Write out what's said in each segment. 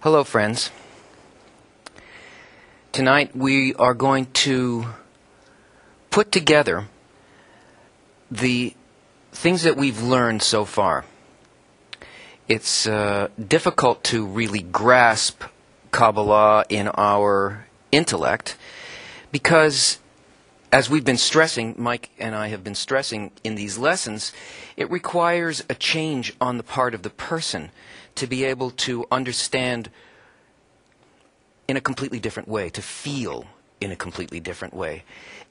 Hello, friends. Tonight we are going to put together the things that we've learned so far. It's difficult to really grasp Kabbalah in our intellect because, as we've been stressing, Mike and I have been stressing in these lessons, it requires a change on the part of the person to be able to understand in a completely different way, to feel in a completely different way.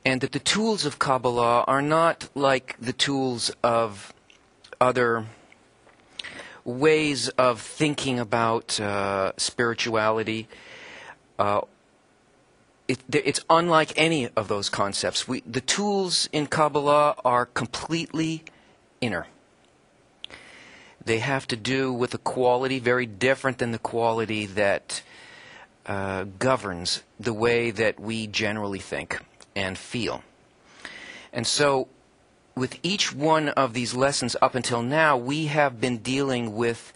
And that the tools of Kabbalah are not like the tools of other ways of thinking about spirituality. It's unlike any of those concepts. The tools in Kabbalah are completely inner. They have to do with a quality very different than the quality that governs the way that we generally think and feel. And so, with each one of these lessons up until now, we have been dealing with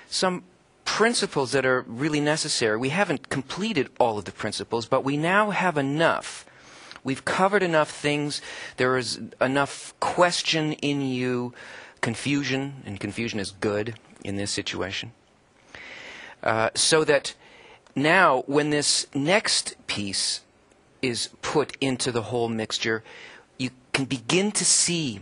some principles that are really necessary. We haven't completed all of the principles, but we now have enough. We've covered enough things. There is enough question in you, confusion, and confusion is good in this situation, so that now when this next piece is put into the whole mixture, you can begin to see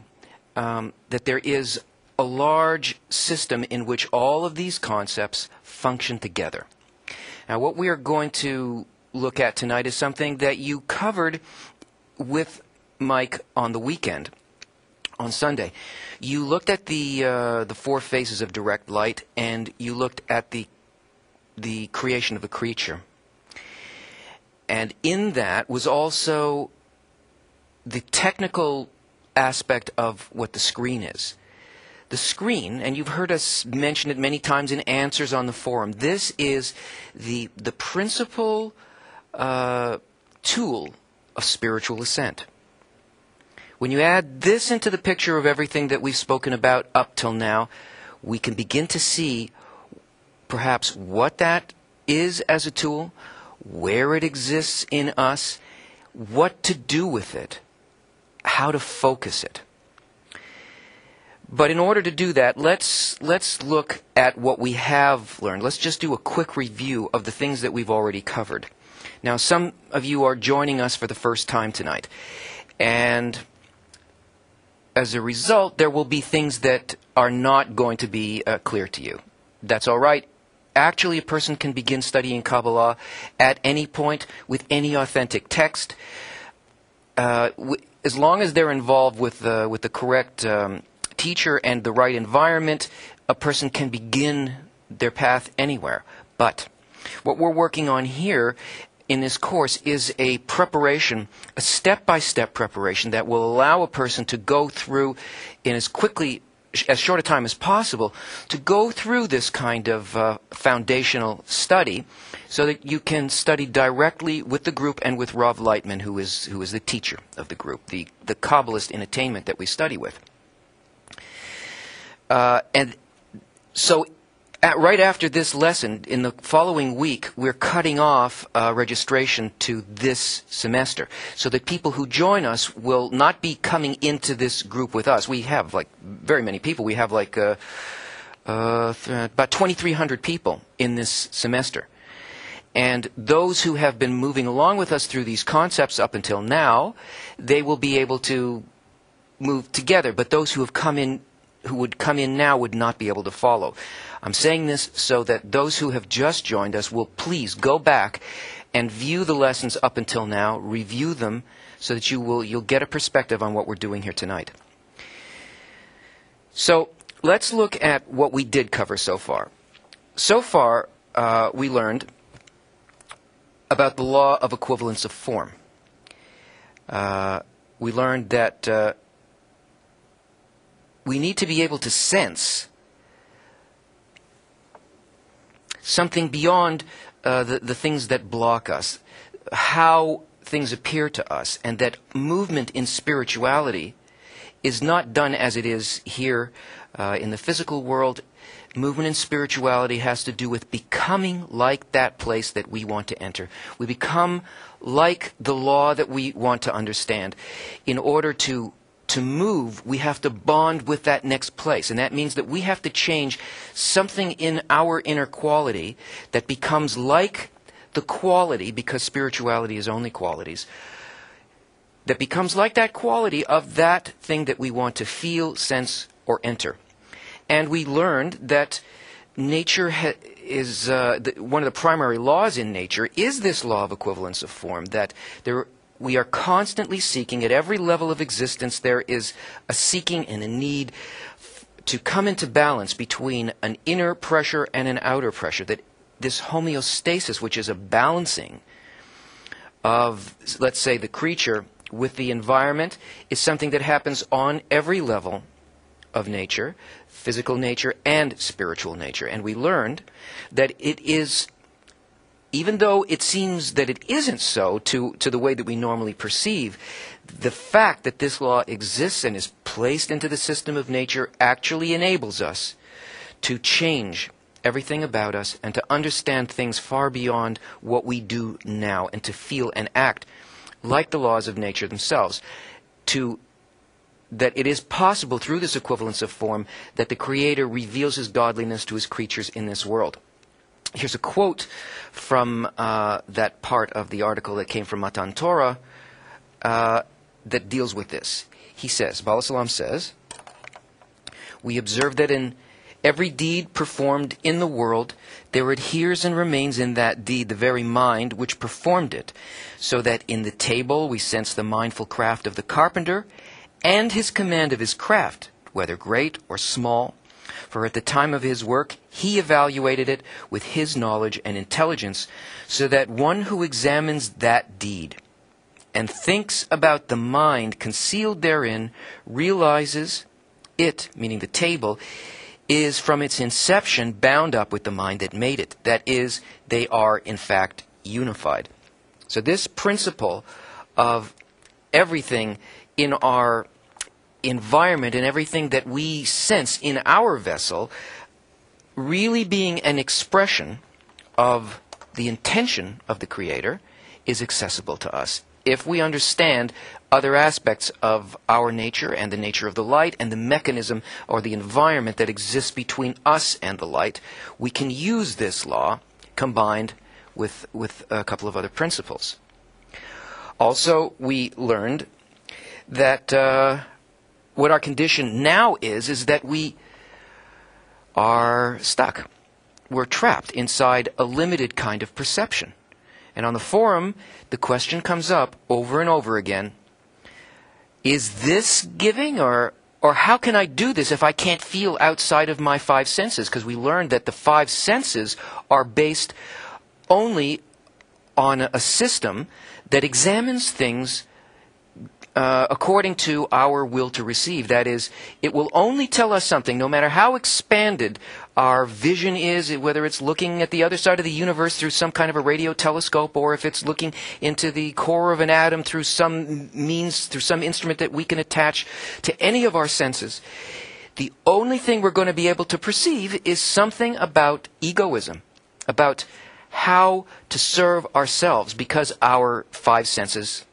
that there is a large system in which all of these concepts function together. Now, what we are going to look at tonight is something that you covered with Mike on the weekend, on Sunday. You looked at the four phases of direct light, and you looked at the creation of a creature. And in that was also the technical aspect of what the screen is. The screen, and you've heard us mention it many times in answers on the forum, this is the principal tool of spiritual ascent. When you add this into the picture of everything that we've spoken about up till now, we can begin to see perhaps what that is as a tool, where it exists in us, what to do with it, how to focus it. But in order to do that, let's look at what we have learned. Let's just do a quick review of the things that we've already covered. Now, some of you are joining us for the first time tonight, and as a result, there will be things that are not going to be clear to you. That's all right. Actually, a person can begin studying Kabbalah at any point with any authentic text, as long as they're involved with the correct teacher and the right environment. A person can begin their path anywhere. But what we're working on here in this course is a preparation, a step-by-step preparation that will allow a person to go through in as short a time as possible, to go through this kind of foundational study so that you can study directly with the group and with Rav Lightman, who is the teacher of the group, the Kabbalist in attainment that we study with. And so right after this lesson, in the following week, we're cutting off registration to this semester so that people who join us will not be coming into this group with us. We have very many people. We have about 2,300 people in this semester. And those who have been moving along with us through these concepts up until now, they will be able to move together. But those who would come in now would not be able to follow. I'm saying this so that those who have just joined us will please go back and view the lessons up until now, review them, so that you'll get a perspective on what we're doing here tonight. So let's look at what we did cover so far. So far, we learned about the law of equivalence of form. We learned that we need to be able to sense something beyond the things that block us, how things appear to us, and that movement in spirituality is not done as it is here in the physical world. movement in spirituality has to do with becoming like that place that we want to enter. We become like the law that we want to understand. In order to move, we have to bond with that next place. And that means that we have to change something in our inner quality that becomes like the quality, because spirituality is only qualities, that becomes like that quality of that thing that we want to feel, sense, or enter. And we learned that nature is one of the primary laws in nature is this law of equivalence of form, that we are constantly seeking at every level of existence. There is a seeking and a need to come into balance between an inner pressure and an outer pressure, that this homeostasis, which is a balancing of, let's say, the creature with the environment, is something that happens on every level of nature, physical nature and spiritual nature. And we learned that it is, even though it seems that it isn't so to the way that we normally perceive, the fact that this law exists and is placed into the system of nature actually enables us to change everything about us and to understand things far beyond what we do now, and to feel and act like the laws of nature themselves, that it is possible through this equivalence of form that the Creator reveals His godliness to His creatures in this world. Here's a quote from that part of the article that came from Matan Torah that deals with this. He says, Baal Salam says, "We observe that in every deed performed in the world, there adheres and remains in that deed the very mind which performed it, so that in the table we sense the mindful craft of the carpenter and his command of his craft, whether great or small. For at the time of his work, he evaluated it with his knowledge and intelligence, so that one who examines that deed and thinks about the mind concealed therein realizes it," meaning the table, "is from its inception bound up with the mind that made it. That is, they are in fact unified." So this principle of everything in our environment and everything that we sense in our vessel really being an expression of the intention of the Creator is accessible to us. If we understand other aspects of our nature and the nature of the light and the mechanism or the environment that exists between us and the light, we can use this law combined with a couple of other principles. Also, we learned that what our condition now is that we are stuck. We're trapped inside a limited kind of perception. And on the forum, the question comes up over and over again, is this giving, or how can I do this if I can't feel outside of my five senses? Because we learned that the five senses are based only on a system that examines things according to our will to receive. That is, it will only tell us something, no matter how expanded our vision is, whether it's looking at the other side of the universe through some kind of a radio telescope, or if it's looking into the core of an atom through some means, through some instrument that we can attach to any of our senses. The only thing we're going to be able to perceive is something about egoism, about how to serve ourselves, because our five senses,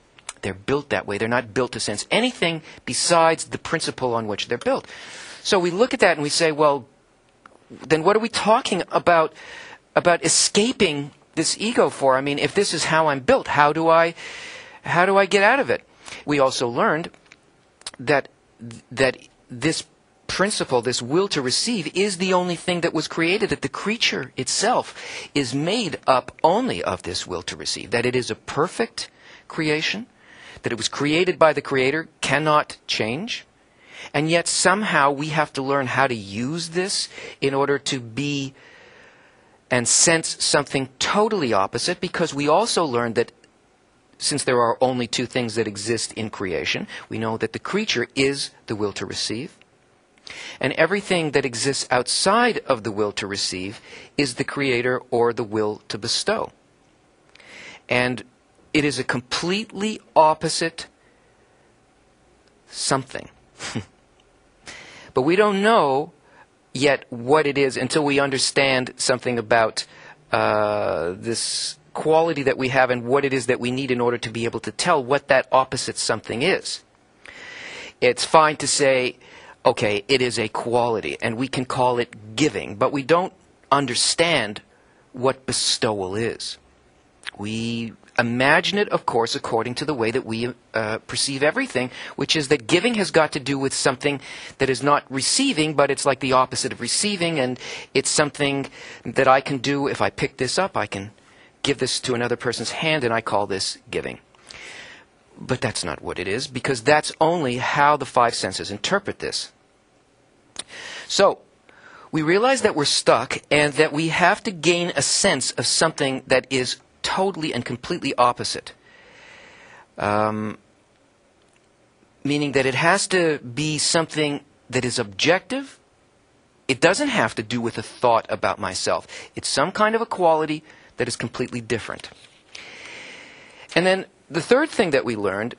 they're built that way. They're not built to sense anything besides the principle on which they're built. So we look at that and we say, well, then what are we talking about escaping this ego for? I mean, if this is how I'm built, how do I get out of it? We also learned that this principle, this will to receive, is the only thing that was created, that the creature itself is made up only of this will to receive, that it is a perfect creation, that it was created by the Creator, cannot change, and yet somehow we have to learn how to use this in order to be and sense something totally opposite, because we also learned that since there are only two things that exist in creation, we know that the creature is the will to receive, and everything that exists outside of the will to receive is the Creator or the will to bestow. And it is a completely opposite something. But we don't know yet what it is until we understand something about this quality that we have and what it is that we need in order to be able to tell what that opposite something is. It's fine to say, okay, it is a quality, and we can call it giving, but we don't understand what bestowal is. We imagine it, of course, according to the way that we perceive everything, which is that giving has got to do with something that is not receiving, but it's like the opposite of receiving, and it's something that I can do. If I pick this up, I can give this to another person's hand, and I call this giving. But that's not what it is, because that's only how the five senses interpret this. So, we realize that we're stuck, and that we have to gain a sense of something that is totally and completely opposite. Meaning that it has to be something that is objective. It doesn't have to do with a thought about myself. It's some kind of a quality that is completely different. And then the third thing that we learned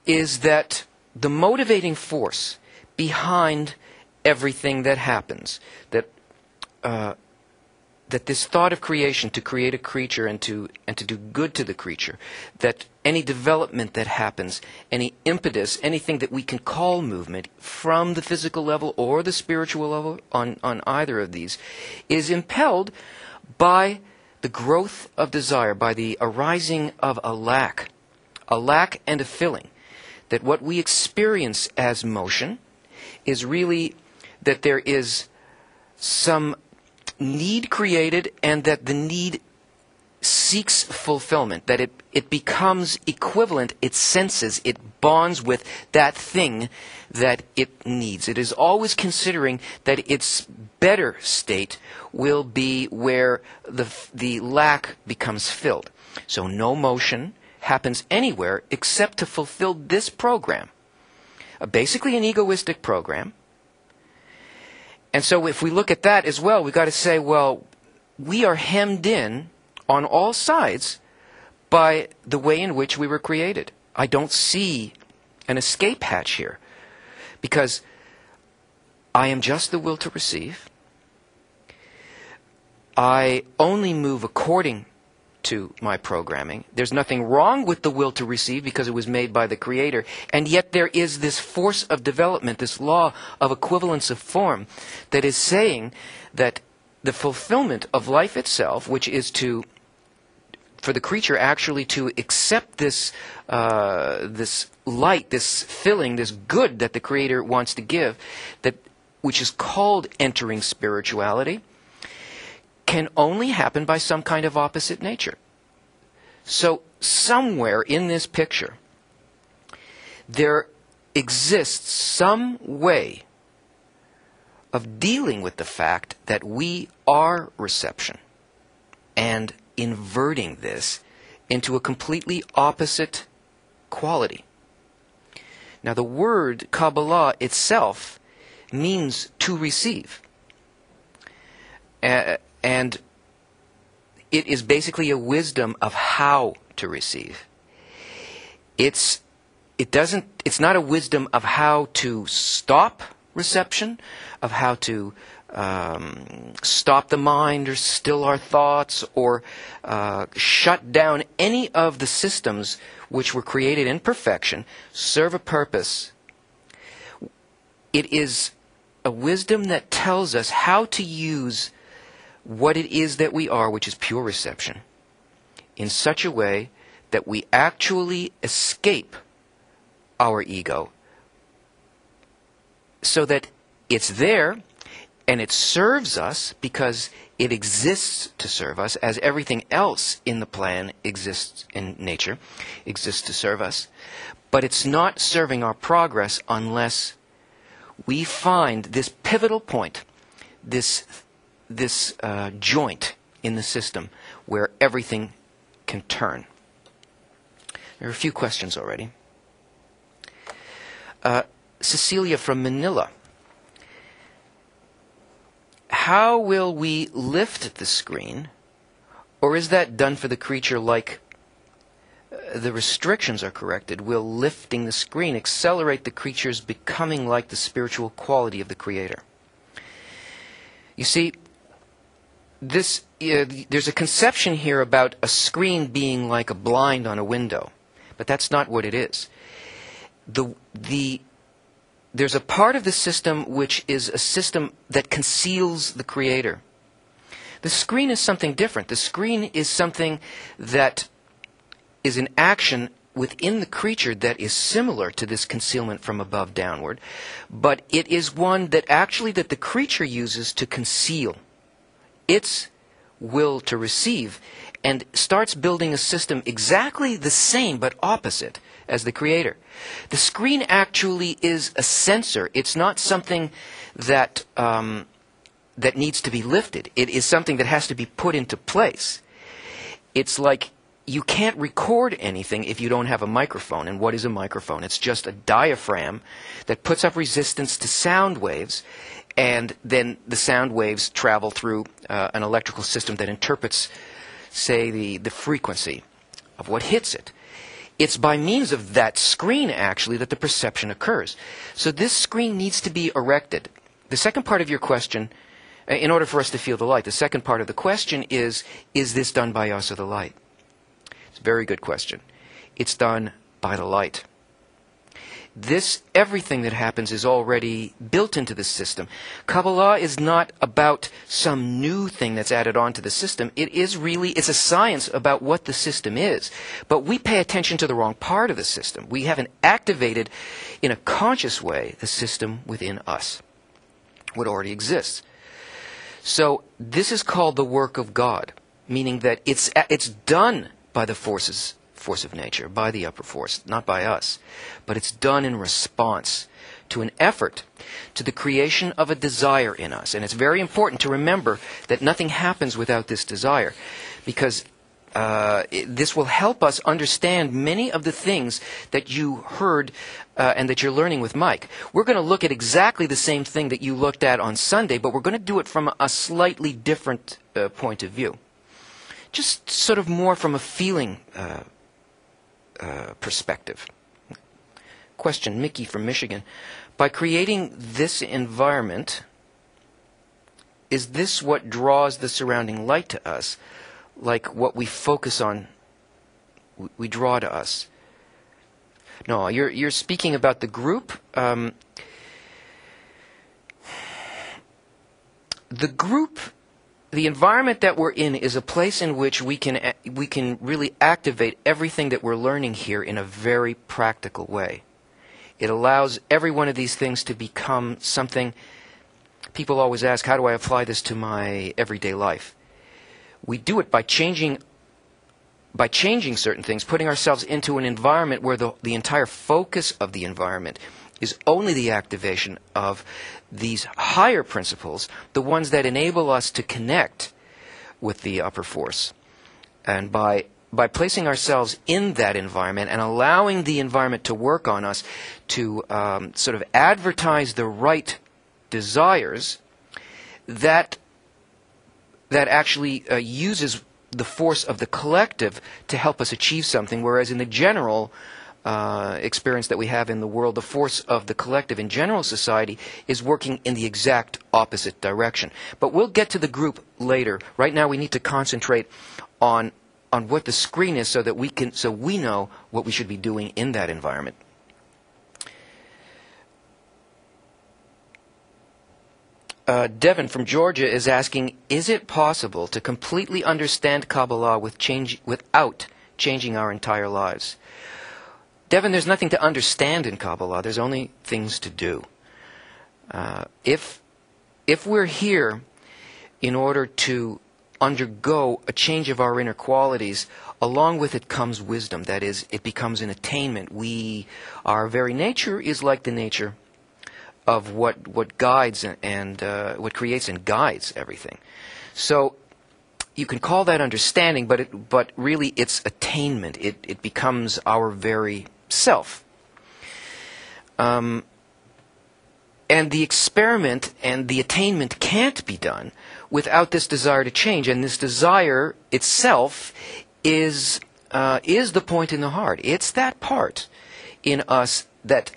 is that the motivating force behind everything that happens, that this thought of creation, to create a creature and to do good to the creature, that any development that happens, any impetus, anything that we can call movement from the physical level or the spiritual level on either of these, is impelled by the growth of desire, by the arising of a lack and a filling. That what we experience as motion is really that there is some need created, and that the need seeks fulfillment, that it becomes equivalent, it senses, it bonds with that thing that it needs. It is always considering that its better state will be where the lack becomes filled. So no motion happens anywhere except to fulfill this program, basically an egoistic program. And so if we look at that as well, we've got to say, well, we are hemmed in on all sides by the way in which we were created. I don't see an escape hatch here, because I am just the will to receive. I only move according to my programming. There's nothing wrong with the will to receive because it was made by the Creator. And yet there is this force of development, this law of equivalence of form, that is saying that the fulfillment of life itself, which is for the creature actually to accept this light, this filling, this good that the Creator wants to give, which is called entering spirituality, can only happen by some kind of opposite nature. So somewhere in this picture, there exists some way of dealing with the fact that we are reception, and inverting this into a completely opposite quality. Now, the word Kabbalah itself means to receive. And it is basically a wisdom of how to receive. It's not a wisdom of how to stop reception, of how to stop the mind or still our thoughts, or shut down any of the systems which were created in perfection, serve a purpose. It is a wisdom that tells us how to use what it is that we are, which is pure reception, in such a way that we actually escape our ego, so that it's there and it serves us because it exists to serve us, as everything else in the plan exists in nature, exists to serve us. But it's not serving our progress unless we find this pivotal point, this joint in the system where everything can turn. There are a few questions already. Cecilia from Manila. How will we lift the screen, or is that done for the creature like the restrictions are corrected? Will lifting the screen accelerate the creature's becoming like the spiritual quality of the Creator? You see, there's a conception here about a screen being like a blind on a window, but that's not what it is. There's a part of the system which is a system that conceals the creator. The screen is something different. The screen is something that is in action within the creature that is similar to this concealment from above downward, but it is one that the creature uses to conceal its will to receive, and starts building a system exactly the same but opposite as the creator. The screen actually is a sensor. It's not something that that needs to be lifted. It is something that has to be put into place. It's like you can't record anything if you don't have a microphone. And what is a microphone? It's just a diaphragm that puts up resistance to sound waves, and then the sound waves travel through an electrical system that interprets, say, the frequency of what hits it. It's by means of that screen, actually, that the perception occurs. So this screen needs to be erected. The second part of your question, in order for us to feel the light, the second part of the question is this done by us or the light? It's a very good question. It's done by the light. Everything that happens is already built into the system. Kabbalah is not about some new thing that's added on to the system. It's a science about what the system is. But we pay attention to the wrong part of the system. We haven't activated, in a conscious way, the system within us, what already exists. So this is called the work of God, meaning that it's done by the force of nature, by the upper force, not by us. But it's done in response to an effort, to the creation of a desire in us. And it's very important to remember that nothing happens without this desire, because this will help us understand many of the things that you heard and that you're learning with Mike. We're going to look at exactly the same thing that you looked at on Sunday, but we're going to do it from a slightly different point of view. Just sort of more from a feeling perspective. Question, Mickey from Michigan. By creating this environment, is this what draws the surrounding light to us? Like what we focus on, we draw to us? No, you're speaking about the group. The group, the environment that we're in, is a place in which we can really activate everything that we're learning here in a very practical way. It allows every one of these things to become something. People always ask, how do I apply this to my everyday life? We do it by changing certain things, putting ourselves into an environment where the entire focus of the environment is only the activation of these higher principles, the ones that enable us to connect with the upper force. And by placing ourselves in that environment and allowing the environment to work on us, to sort of advertise the right desires, that actually uses the force of the collective to help us achieve something, whereas in the general experience that we have in the world, the force of the collective in general society is working in the exact opposite direction. But we'll get to the group later. Right now we need to concentrate on what the screen is so we know what we should be doing in that environment. Devin from Georgia is asking, is it possible to completely understand Kabbalah without changing our entire lives? Devin, there's nothing to understand in Kabbalah. There's only things to do. If we're here in order to undergo a change of our inner qualities, along with it comes wisdom. That is, it becomes an attainment. Our very nature is like the nature of what guides and what creates and guides everything. So you can call that understanding, but really it's attainment. It becomes our very self. And the experiment and the attainment can't be done without this desire to change. And this desire itself is the point in the heart. It's that part in us that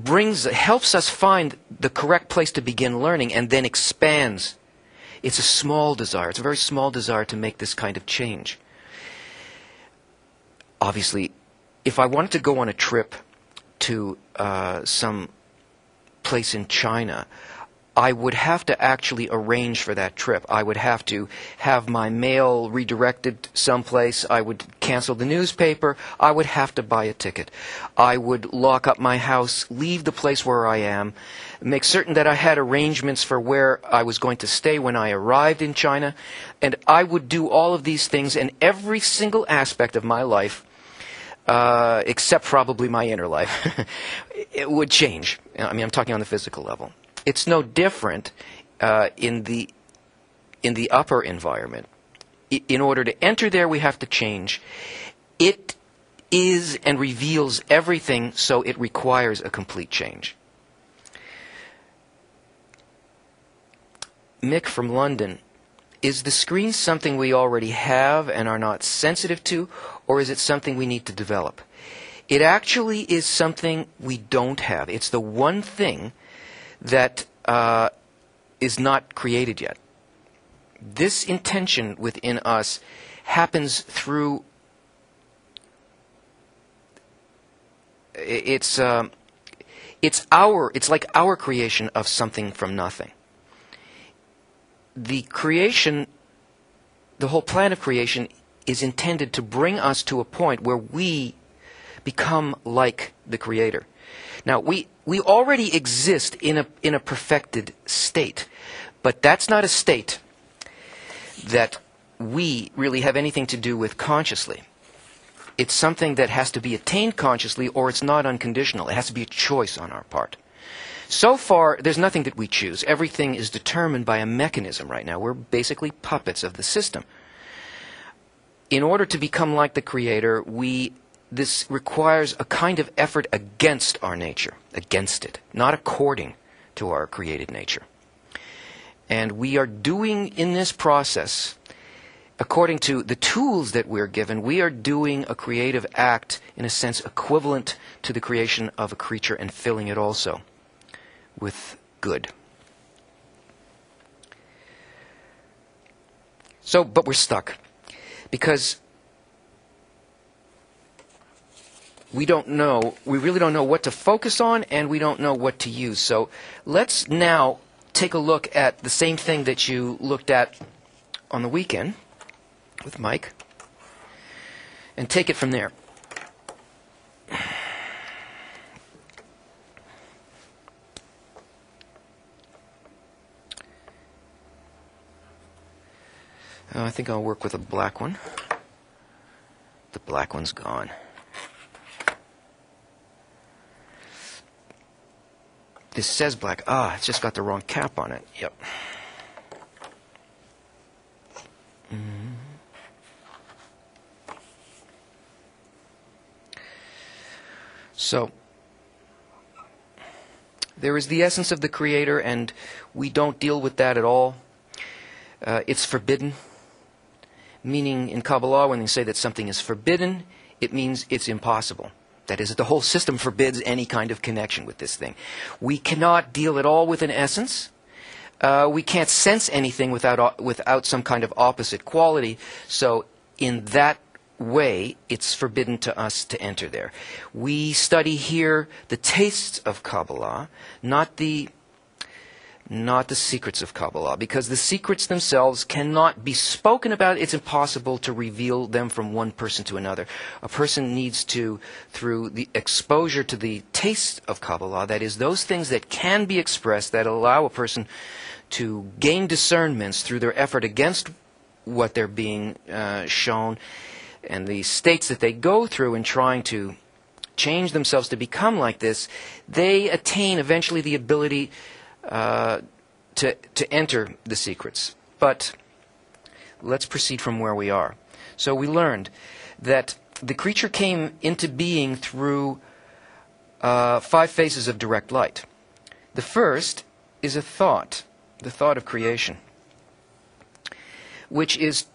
helps us find the correct place to begin learning and then expands. It's a small desire. It's a very small desire to make this kind of change. Obviously, if I wanted to go on a trip to some place in China, I would have to actually arrange for that trip. I would have to have my mail redirected someplace. I would cancel the newspaper. I would have to buy a ticket. I would lock up my house, leave the place where I am, make certain that I had arrangements for where I was going to stay when I arrived in China. And I would do all of these things, and every single aspect of my life, except probably my inner life, it would change. I mean, I'm talking on the physical level. It's no different in the upper environment. In order to enter there, we have to change. It is and reveals everything, so it requires a complete change. Mick from London, is the screen something we already have and are not sensitive to, or is it something we need to develop? It actually is something we don't have. It's the one thing that is not created yet. This intention within us happens through it's like our creation of something from nothing. The creation, the whole plan of creation, is intended to bring us to a point where we become like the Creator. Now, we already exist in a perfected state, but that's not a state that we really have anything to do with consciously. It's something that has to be attained consciously, or it's not unconditional. It has to be a choice on our part. So far, there's nothing that we choose. Everything is determined by a mechanism right now. We're basically puppets of the system. In order to become like the Creator, this requires a kind of effort against our nature, against it, not according to our created nature. And we are doing in this process, according to the tools that we're given, we are doing a creative act, in a sense, equivalent to the creation of a creature and filling it also with good. So, but we're stuck because we really don't know what to focus on, and we don't know what to use. So let's now take a look at the same thing that you looked at on the weekend with Mike and take it from there. I think I'll work with a black one. The black one's gone. This says black. It's just got the wrong cap on it. Yep. So, there is the essence of the Creator, and we don't deal with that at all. It's forbidden. Meaning in Kabbalah, when they say that something is forbidden, it means it's impossible. That is, the whole system forbids any kind of connection with this thing. We cannot deal at all with an essence. We can't sense anything without some kind of opposite quality. So in that way, it's forbidden to us to enter there. We study here the tastes of Kabbalah, not the secrets of Kabbalah, because the secrets themselves cannot be spoken about. It's impossible to reveal them from one person to another. A person needs to, through the exposure to the taste of Kabbalah, that is, those things that can be expressed, that allow a person to gain discernments through their effort against what they're being shown, and the states that they go through in trying to change themselves to become like this, they attain eventually the ability to enter the secrets. But let's proceed from where we are. So we learned that the creature came into being through 5 phases of direct light. The first is a thought, the thought of creation, which is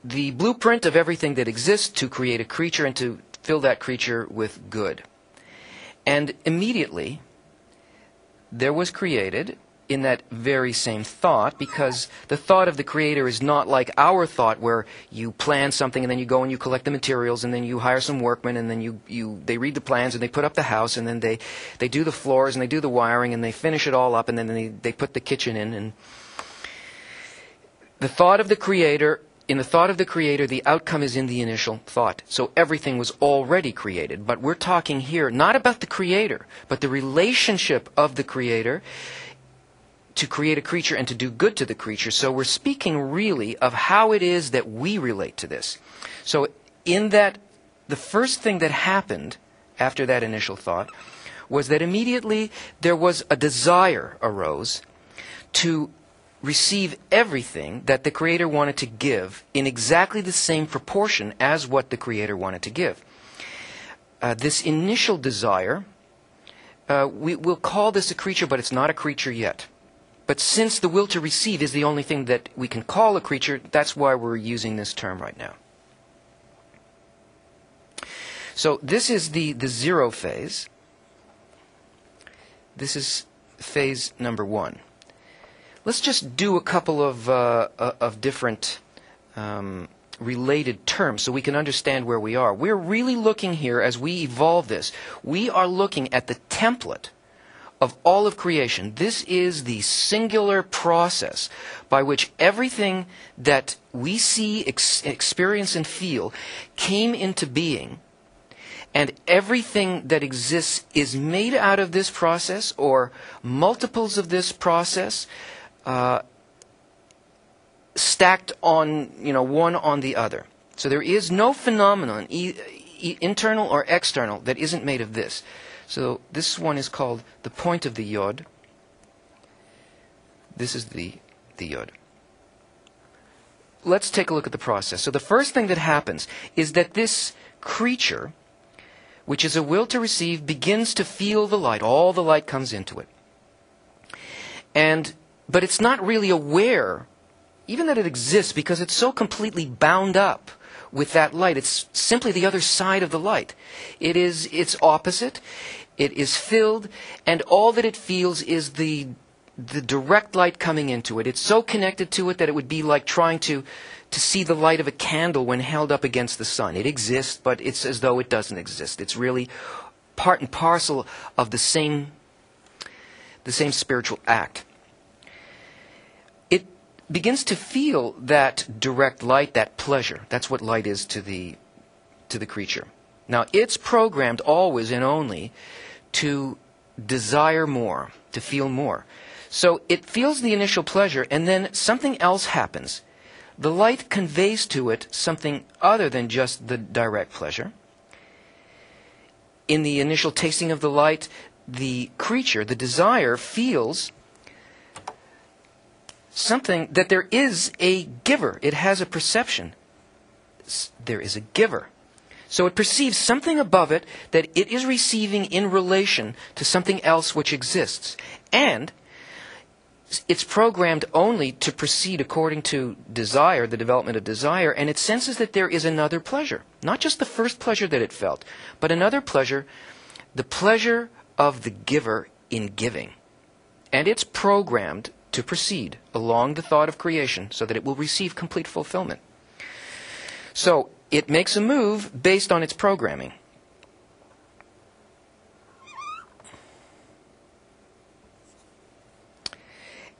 the blueprint of everything that exists to create a creature and to fill that creature with good. And immediately, there was created in that very same thought, because the thought of the Creator is not like our thought where you plan something and then you go and you collect the materials and then you hire some workmen and then they read the plans and they put up the house and then they do the floors and they do the wiring and they finish it all up and then they put the kitchen in. And the thought of the Creator, in the thought of the Creator, the outcome is in the initial thought. So everything was already created. But we're talking here not about the Creator, but the relationship of the Creator to create a creature and to do good to the creature. So we're speaking really of how it is that we relate to this. So in that, the first thing that happened after that initial thought was that immediately there was a desire arose to receive everything that the Creator wanted to give in exactly the same proportion as what the Creator wanted to give. This initial desire, we'll call this a creature, but it's not a creature yet. But since the will to receive is the only thing that we can call a creature, that's why we're using this term right now. So this is the zero phase. This is phase number 1. Let's just do a couple of different related terms so we can understand where we are. We're really looking here, as we evolve this, we are looking at the template of all of creation. This is the singular process by which everything that we see, experience, and feel came into being. And everything that exists is made out of this process or multiples of this process, stacked on, one on the other. So there is no phenomenon, internal or external, that isn't made of this. So this one is called the point of the yod. This is the yod. Let's take a look at the process. So the first thing that happens is that this creature, which is a will to receive, begins to feel the light. All the light comes into it. But it's not really aware, even that it exists, because it's so completely bound up with that light. It's simply the other side of the light. It is its opposite. It is filled, and all that it feels is the direct light coming into it. It's so connected to it that it would be like trying to see the light of a candle when held up against the sun. It exists, but it's as though it doesn't exist. It's really part and parcel of the same spiritual act. It begins to feel that direct light, that pleasure. That's what light is to the creature. Now, it's programmed always and only to desire more, to feel more. So it feels the initial pleasure, and then something else happens. The light conveys to it something other than just the direct pleasure. In the initial tasting of the light, the creature, the desire, feels something, that there is a giver. It has a perception. There is a giver. So it perceives something above it that it is receiving in relation to something else which exists. And it's programmed only to proceed according to desire, the development of desire, and it senses that there is another pleasure. Not just the first pleasure that it felt, but another pleasure, the pleasure of the giver in giving. And it's programmed to proceed along the thought of creation so that it will receive complete fulfillment. So it makes a move based on its programming.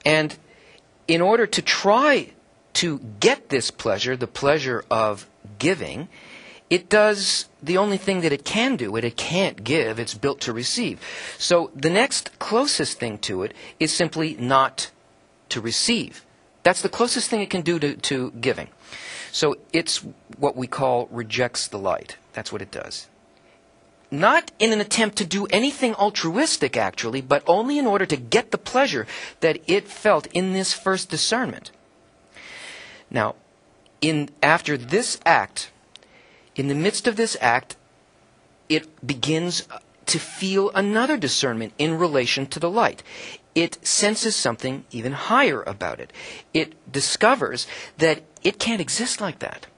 And in order to try to get this pleasure, the pleasure of giving, it does the only thing that it can do. It can't give. It's built to receive. So the next closest thing to it is simply not to receive. That's the closest thing it can do to giving. So it's what we call rejects the light. That's what it does. Not in an attempt to do anything altruistic, actually, but only in order to get the pleasure that it felt in this first discernment. Now, after this act, in the midst of this act, it begins to feel another discernment in relation to the light. It senses something even higher about it. It discovers that it can't exist like that.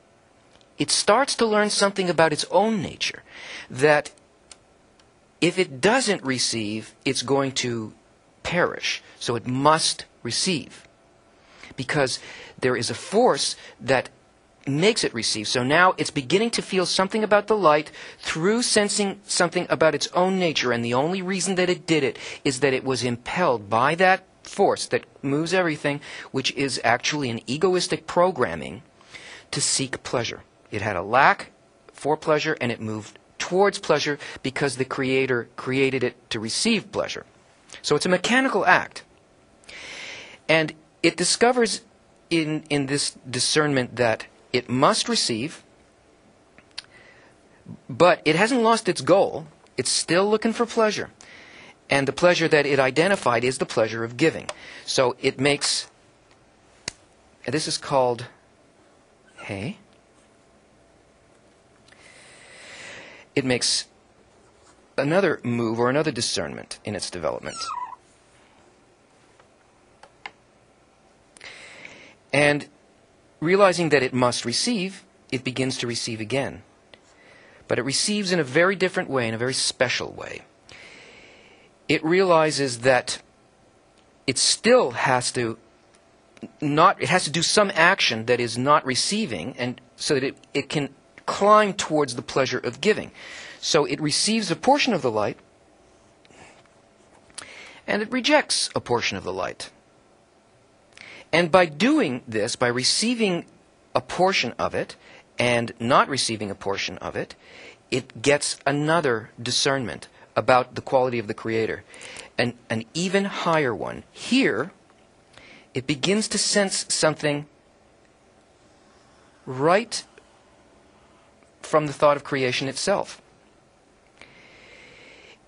It starts to learn something about its own nature, that if it doesn't receive, it's going to perish, so it must receive. Because there is a force that makes it receive. So now it's beginning to feel something about the light through sensing something about its own nature. And the only reason that it did it is that it was impelled by that force that moves everything, which is actually an egoistic programming to seek pleasure. It had a lack for pleasure, and it moved towards pleasure because the Creator created it to receive pleasure. So it's a mechanical act. And it discovers in this discernment that it must receive, but it hasn't lost its goal. It's still looking for pleasure. And the pleasure that it identified is the pleasure of giving. So it makes, this is called, hey, it makes another move or another discernment in its development. And realizing that it must receive, it begins to receive again. But it receives in a very different way, in a very special way. It realizes that it still has to do some action that is not receiving, and so that it can climb towards the pleasure of giving. So it receives a portion of the light, and it rejects a portion of the light. And by doing this, by receiving a portion of it and not receiving a portion of it, it gets another discernment about the quality of the Creator, an even higher one. Here, it begins to sense something right from the thought of creation itself.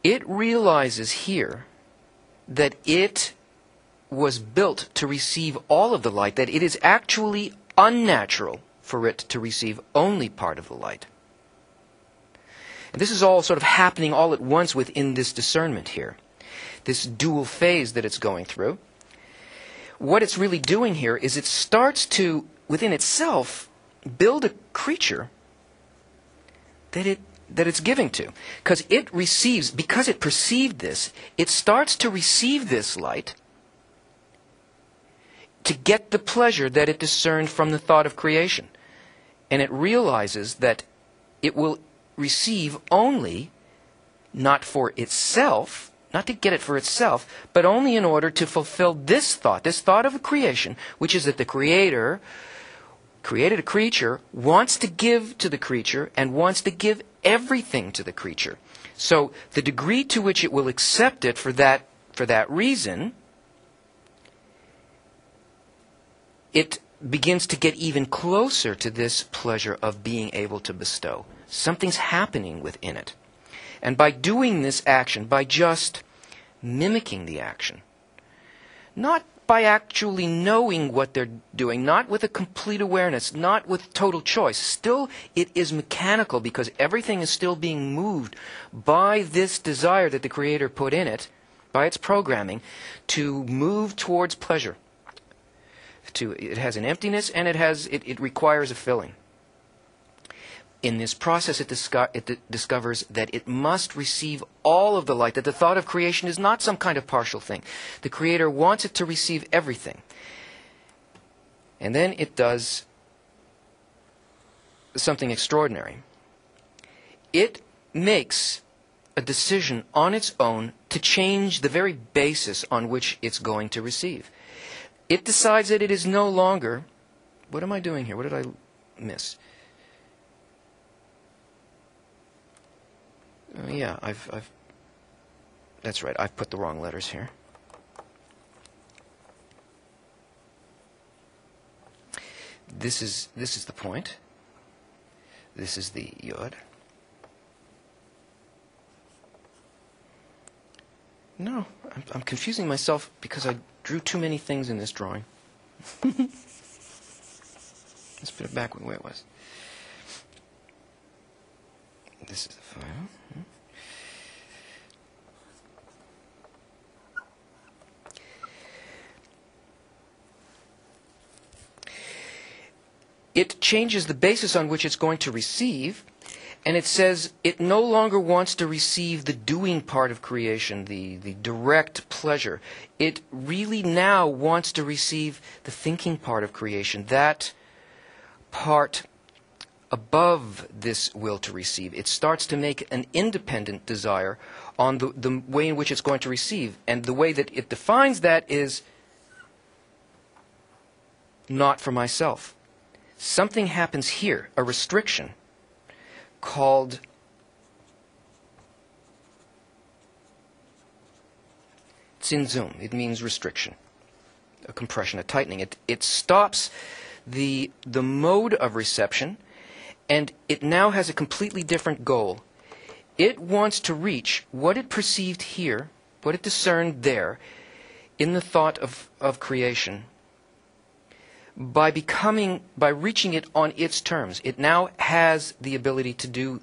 It realizes here that it was built to receive all of the light, that it is actually unnatural for it to receive only part of the light. And this is all sort of happening all at once within this discernment here, this dual phase that it's going through. What it's really doing here is it starts to, within itself, build a creature that it's giving to. Because it receives, because it perceived this, it starts to receive this light to get the pleasure that it discerned from the thought of creation. And it realizes that it will receive only, not for itself, not to get it for itself, but only in order to fulfill this thought of a creation, which is that the Creator created a creature, wants to give to the creature, and wants to give everything to the creature. So the degree to which it will accept it for that reason, it begins to get even closer to this pleasure of being able to bestow. Something's happening within it. And by doing this action, by just mimicking the action, not by actually knowing what they're doing, not with a complete awareness, not with total choice, still it is mechanical because everything is still being moved by this desire that the Creator put in it, by its programming, to move towards pleasure. It has an emptiness, and it requires a filling. In this process, it discovers that it must receive all of the light, that the thought of creation is not some kind of partial thing. The Creator wants it to receive everything. And then it does something extraordinary. It makes a decision on its own to change the very basis on which it's going to receive. It decides that it is no longer... What am I doing here? What did I miss? Yeah, that's right. I've put the wrong letters here. This is the point. This is the yod. No, I'm confusing myself because I drew too many things in this drawing. Let's put it back the way it was. This is the file. It changes the basis on which it's going to receive, And it says it no longer wants to receive the doing part of creation, the direct pleasure. It really now wants to receive the thinking part of creation, that part above this will to receive. It starts to make an independent desire on the way in which it's going to receive. And the way that it defines that is not for myself. Something happens here, a restriction, called tsinzum. It means restriction, a compression, a tightening. It stops the mode of reception, and it now has a completely different goal. It wants to reach what it perceived here, what it discerned there, in the thought of creation, by reaching it on its terms. It now has the ability to do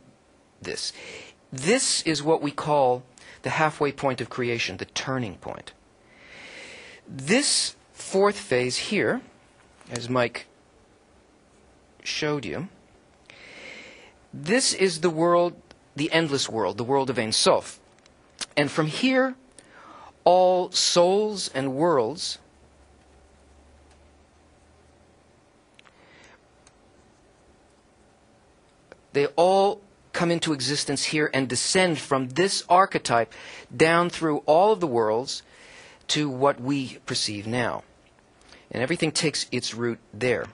this. This is what we call the halfway point of creation, the turning point. This fourth phase here, as Mike showed you, this is the world, the endless world, the world of Ein Sof. And from here, all souls and worlds they all come into existence here and descend from this archetype down through all of the worlds to what we perceive now. And everything takes its root there.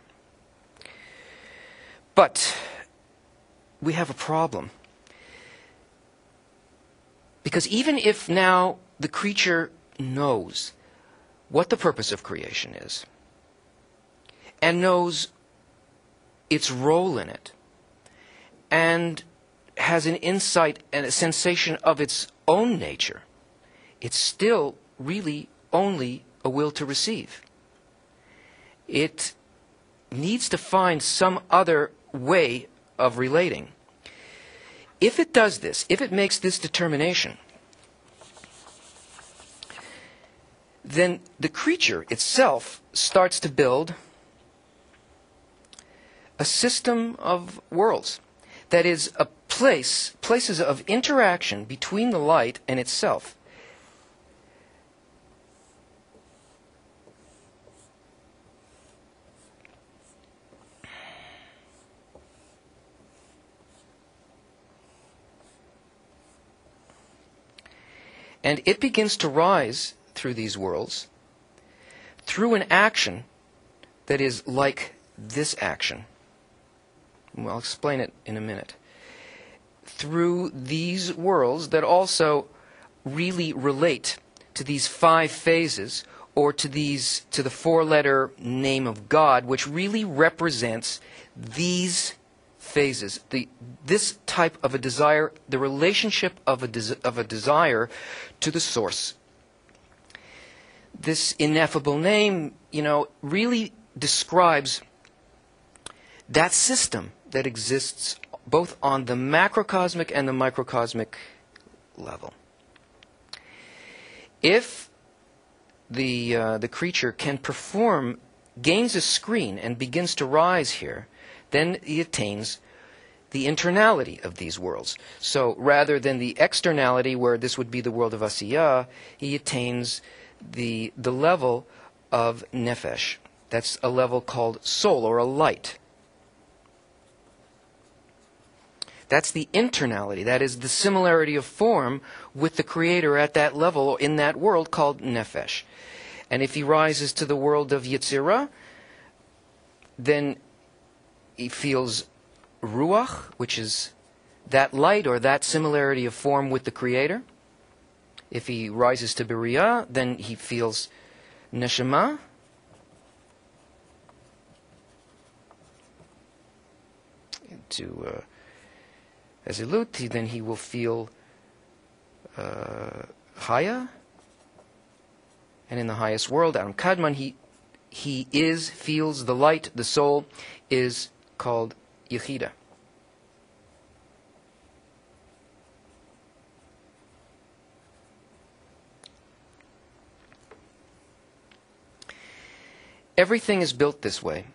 But we have a problem. Because even if now the creature knows what the purpose of creation is, and knows its role in it, and has an insight and a sensation of its own nature, it's still really only a will to receive. It needs to find some other way of relating. If it does this, if it makes this determination, then the creature itself starts to build a system of worlds. That is, places of interaction between the light and itself. And it begins to rise through these worlds through an action that is like this action. Well, I'll explain it in a minute. Through these worlds that also really relate to these 5 phases, or to the 4-letter name of God, which really represents these phases, this type of a desire, the relationship of a desire to the source. This ineffable name, really describes that system that exists both on the macrocosmic and the microcosmic level. If the creature can gains a screen and begins to rise here, then he attains the internality of these worlds. So rather than the externality, where this would be the world of Asiya, he attains the level of Nefesh. That's a level called soul, or a light. That's the internality. That is the similarity of form with the Creator at that level, in that world called Nefesh. And if he rises to the world of Yetzirah, then he feels Ruach, which is that light or that similarity of form with the Creator. If he rises to Beriah, then he feels Neshama. To Azilut, then he will feel Chaya. And in the highest world, Adam Kadman, he feels the light, the soul, is called Yechida. Everything is built this way.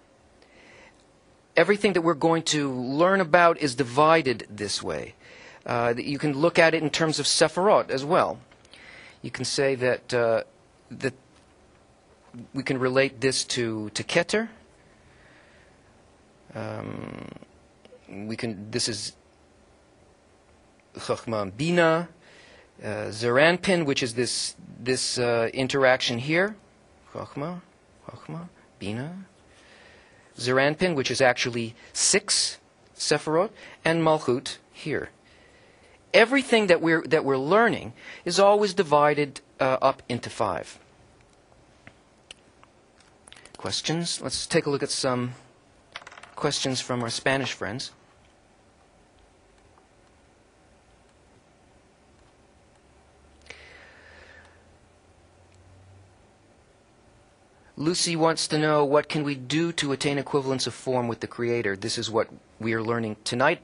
everything that we're going to learn about is divided this way. You can look at it in terms of Sephirot as well. You can say that that we can relate this to Keter. This is Chochmah and Bina, Zeranpin, which is this interaction here, Chochmah, Bina, Zeranpin, which is actually 6 Sephirot, and Malchut here. Everything that we're learning is always divided up into 5. Questions? Let's take a look at some questions from our Spanish friends. Lucy wants to know, what can we do to attain equivalence of form with the Creator? This is what we are learning tonight,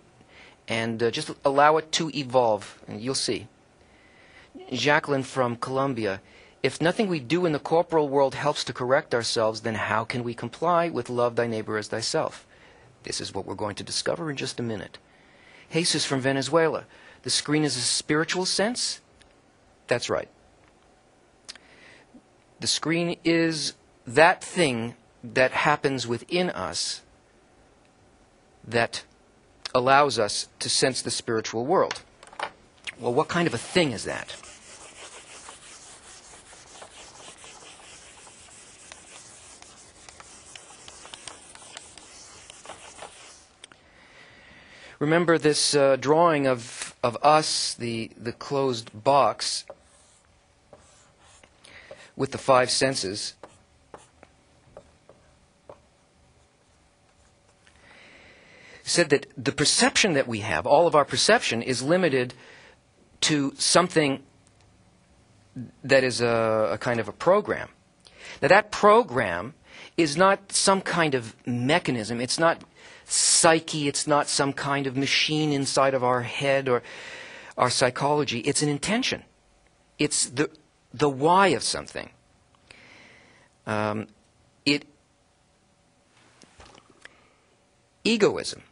and just allow it to evolve, and you'll see. Jacqueline from Colombia, if nothing we do in the corporal world helps to correct ourselves, then how can we comply with love thy neighbor as thyself? This is what we're going to discover in just a minute. Jesus from Venezuela, the screen is a spiritual sense? That's right. The screen is that thing that happens within us that allows us to sense the spiritual world. Well, what kind of a thing is that? Remember this drawing of us, the closed box with the 5 senses. Said that the perception that we have, all of our perception, is limited to something that is a kind of a program. Now that program is not some kind of mechanism. It's not psyche. It's not some kind of machine inside of our head or our psychology. It's an intention. It's the why of something. Egoism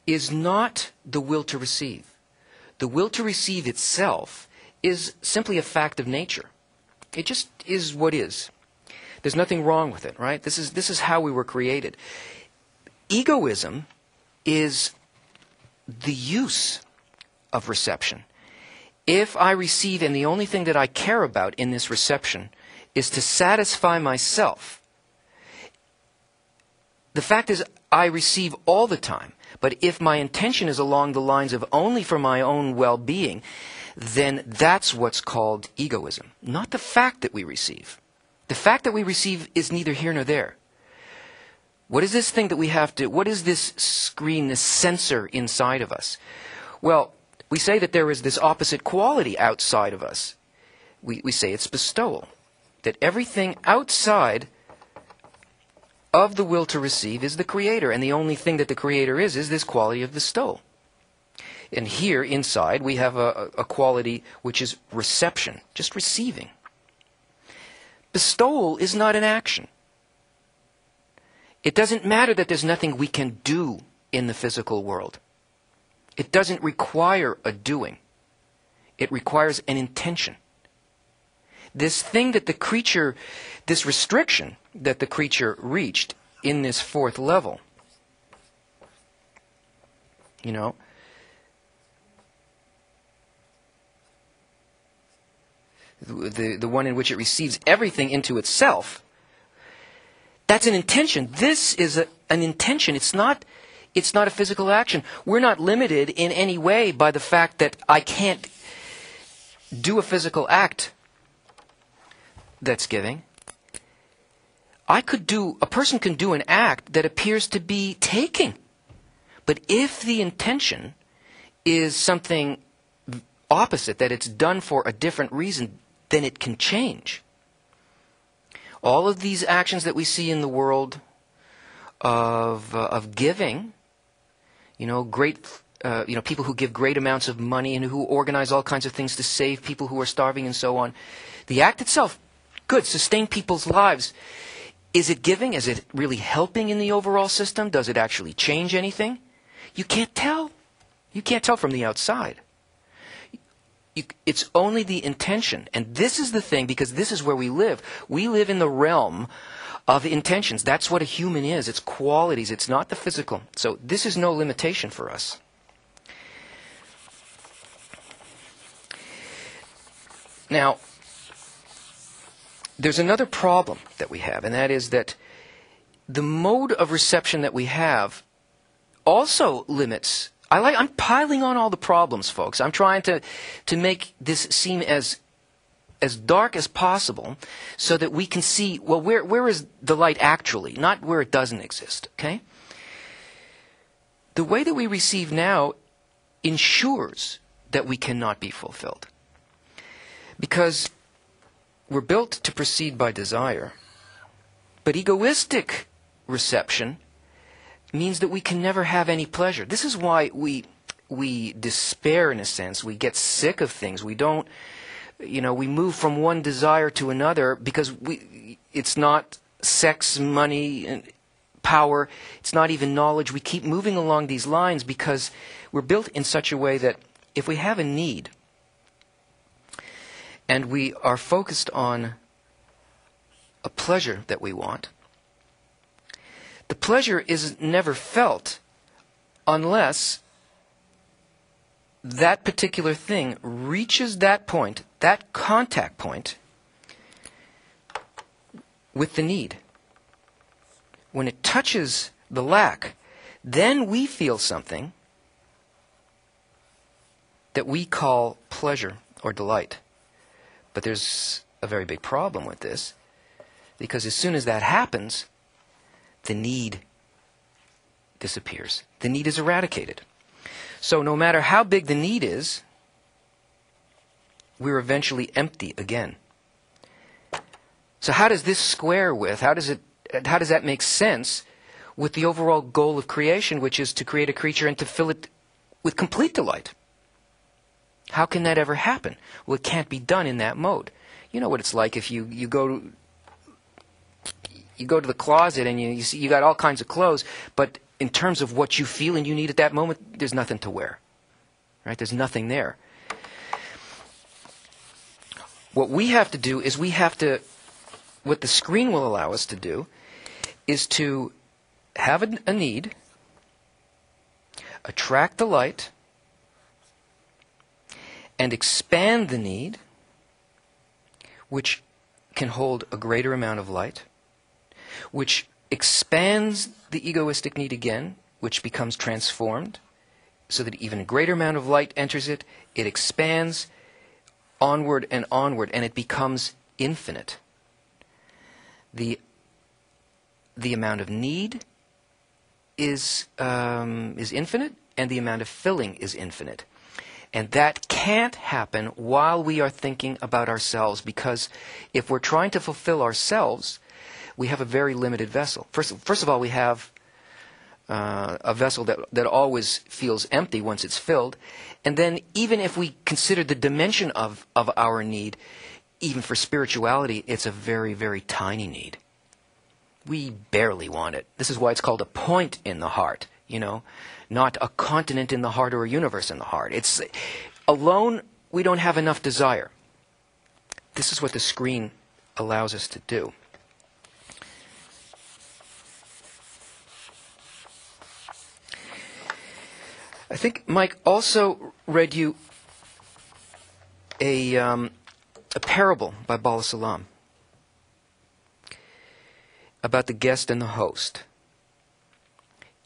is not the will to receive. The will to receive itself is simply a fact of nature. It just is what is. There's nothing wrong with it, right? This is how we were created. Egoism is the use of reception. If I receive and the only thing that I care about in this reception is to satisfy myself, the fact is I receive all the time. But if my intention is along the lines of only for my own well-being, then that's what's called egoism, not the fact that we receive. The fact that we receive is neither here nor there. What is this thing that we have to, what is this screen, this sensor inside of us? Well, we say that there is this opposite quality outside of us. We say it's bestowal, that everything outside of the will to receive is the Creator, and the only thing that the Creator is this quality of bestowal. And here inside we have a quality which is reception, just receiving. Bestowal is not an action. It doesn't matter that there's nothing we can do in the physical world. It doesn't require a doing. It requires an intention. This thing that the creature, this restriction that the creature reached in this 4th level, you know, the one in which it receives everything into itself, that's an intention. This is an intention. It's not a physical action. We're not limited in any way by the fact that I can't do a physical act that's giving. A person can do an act that appears to be taking. But if the intention is something opposite, that it's done for a different reason, then it can change. All of these actions that we see in the world of giving, people who give great amounts of money and who organize all kinds of things to save people who are starving and so on. The act itself, good, sustain people's lives. Is it giving? Is it really helping in the overall system? Does it actually change anything? You can't tell. You can't tell from the outside. It's only the intention. And this is the thing, because this is where we live. We live in the realm of intentions. That's what a human is. It's qualities. It's not the physical. So this is no limitation for us. Now, there's another problem that we have, and that is that the mode of reception that we have also limits. I'm piling on all the problems, folks. I'm trying to make this seem as dark as possible so that we can see, well, where is the light actually, not where it doesn't exist, okay? The way that we receive now ensures that we cannot be fulfilled. Because we're built to proceed by desire, but egoistic reception means that we can never have any pleasure. This is why we despair, in a sense. We get sick of things. We don't, we move from one desire to another because it's not sex, money, and power. It's not even knowledge. We keep moving along these lines because we're built in such a way that if we have a need, and we are focused on a pleasure that we want, the pleasure is never felt unless that particular thing reaches that point, that contact point, with the need. When it touches the lack, then we feel something that we call pleasure or delight. But there's a very big problem with this, because as soon as that happens, the need disappears. The need is eradicated. So no matter how big the need is, we're eventually empty again. So how does this square with, how does that make sense with the overall goal of creation, which is to create a creature and to fill it with complete delight? How can that ever happen? Well, it can't be done in that mode. You know what it's like if you go to the closet and you see you got all kinds of clothes, but in terms of what you feel and you need at that moment, there's nothing to wear. Right? There's nothing there. What we have to do is what the screen will allow us to do is to have a need, attract the light, and expand the need, which can hold a greater amount of light, which expands the egoistic need again, which becomes transformed, so that even a greater amount of light enters it. It expands onward, and it becomes infinite. The amount of need is infinite, and the amount of filling is infinite. And that can't happen while we are thinking about ourselves, because if we're trying to fulfill ourselves, we have a very limited vessel. First of all, we have a vessel that always feels empty once it's filled. And then even if we consider the dimension of our need, even for spirituality, it's a very, very tiny need. We barely want it. This is why it's called a point in the heart, not a continent in the heart or a universe in the heart. It's alone, we don't have enough desire. This is what the screen allows us to do. I think Mike also read you a parable by Bala Salam about the guest and the host.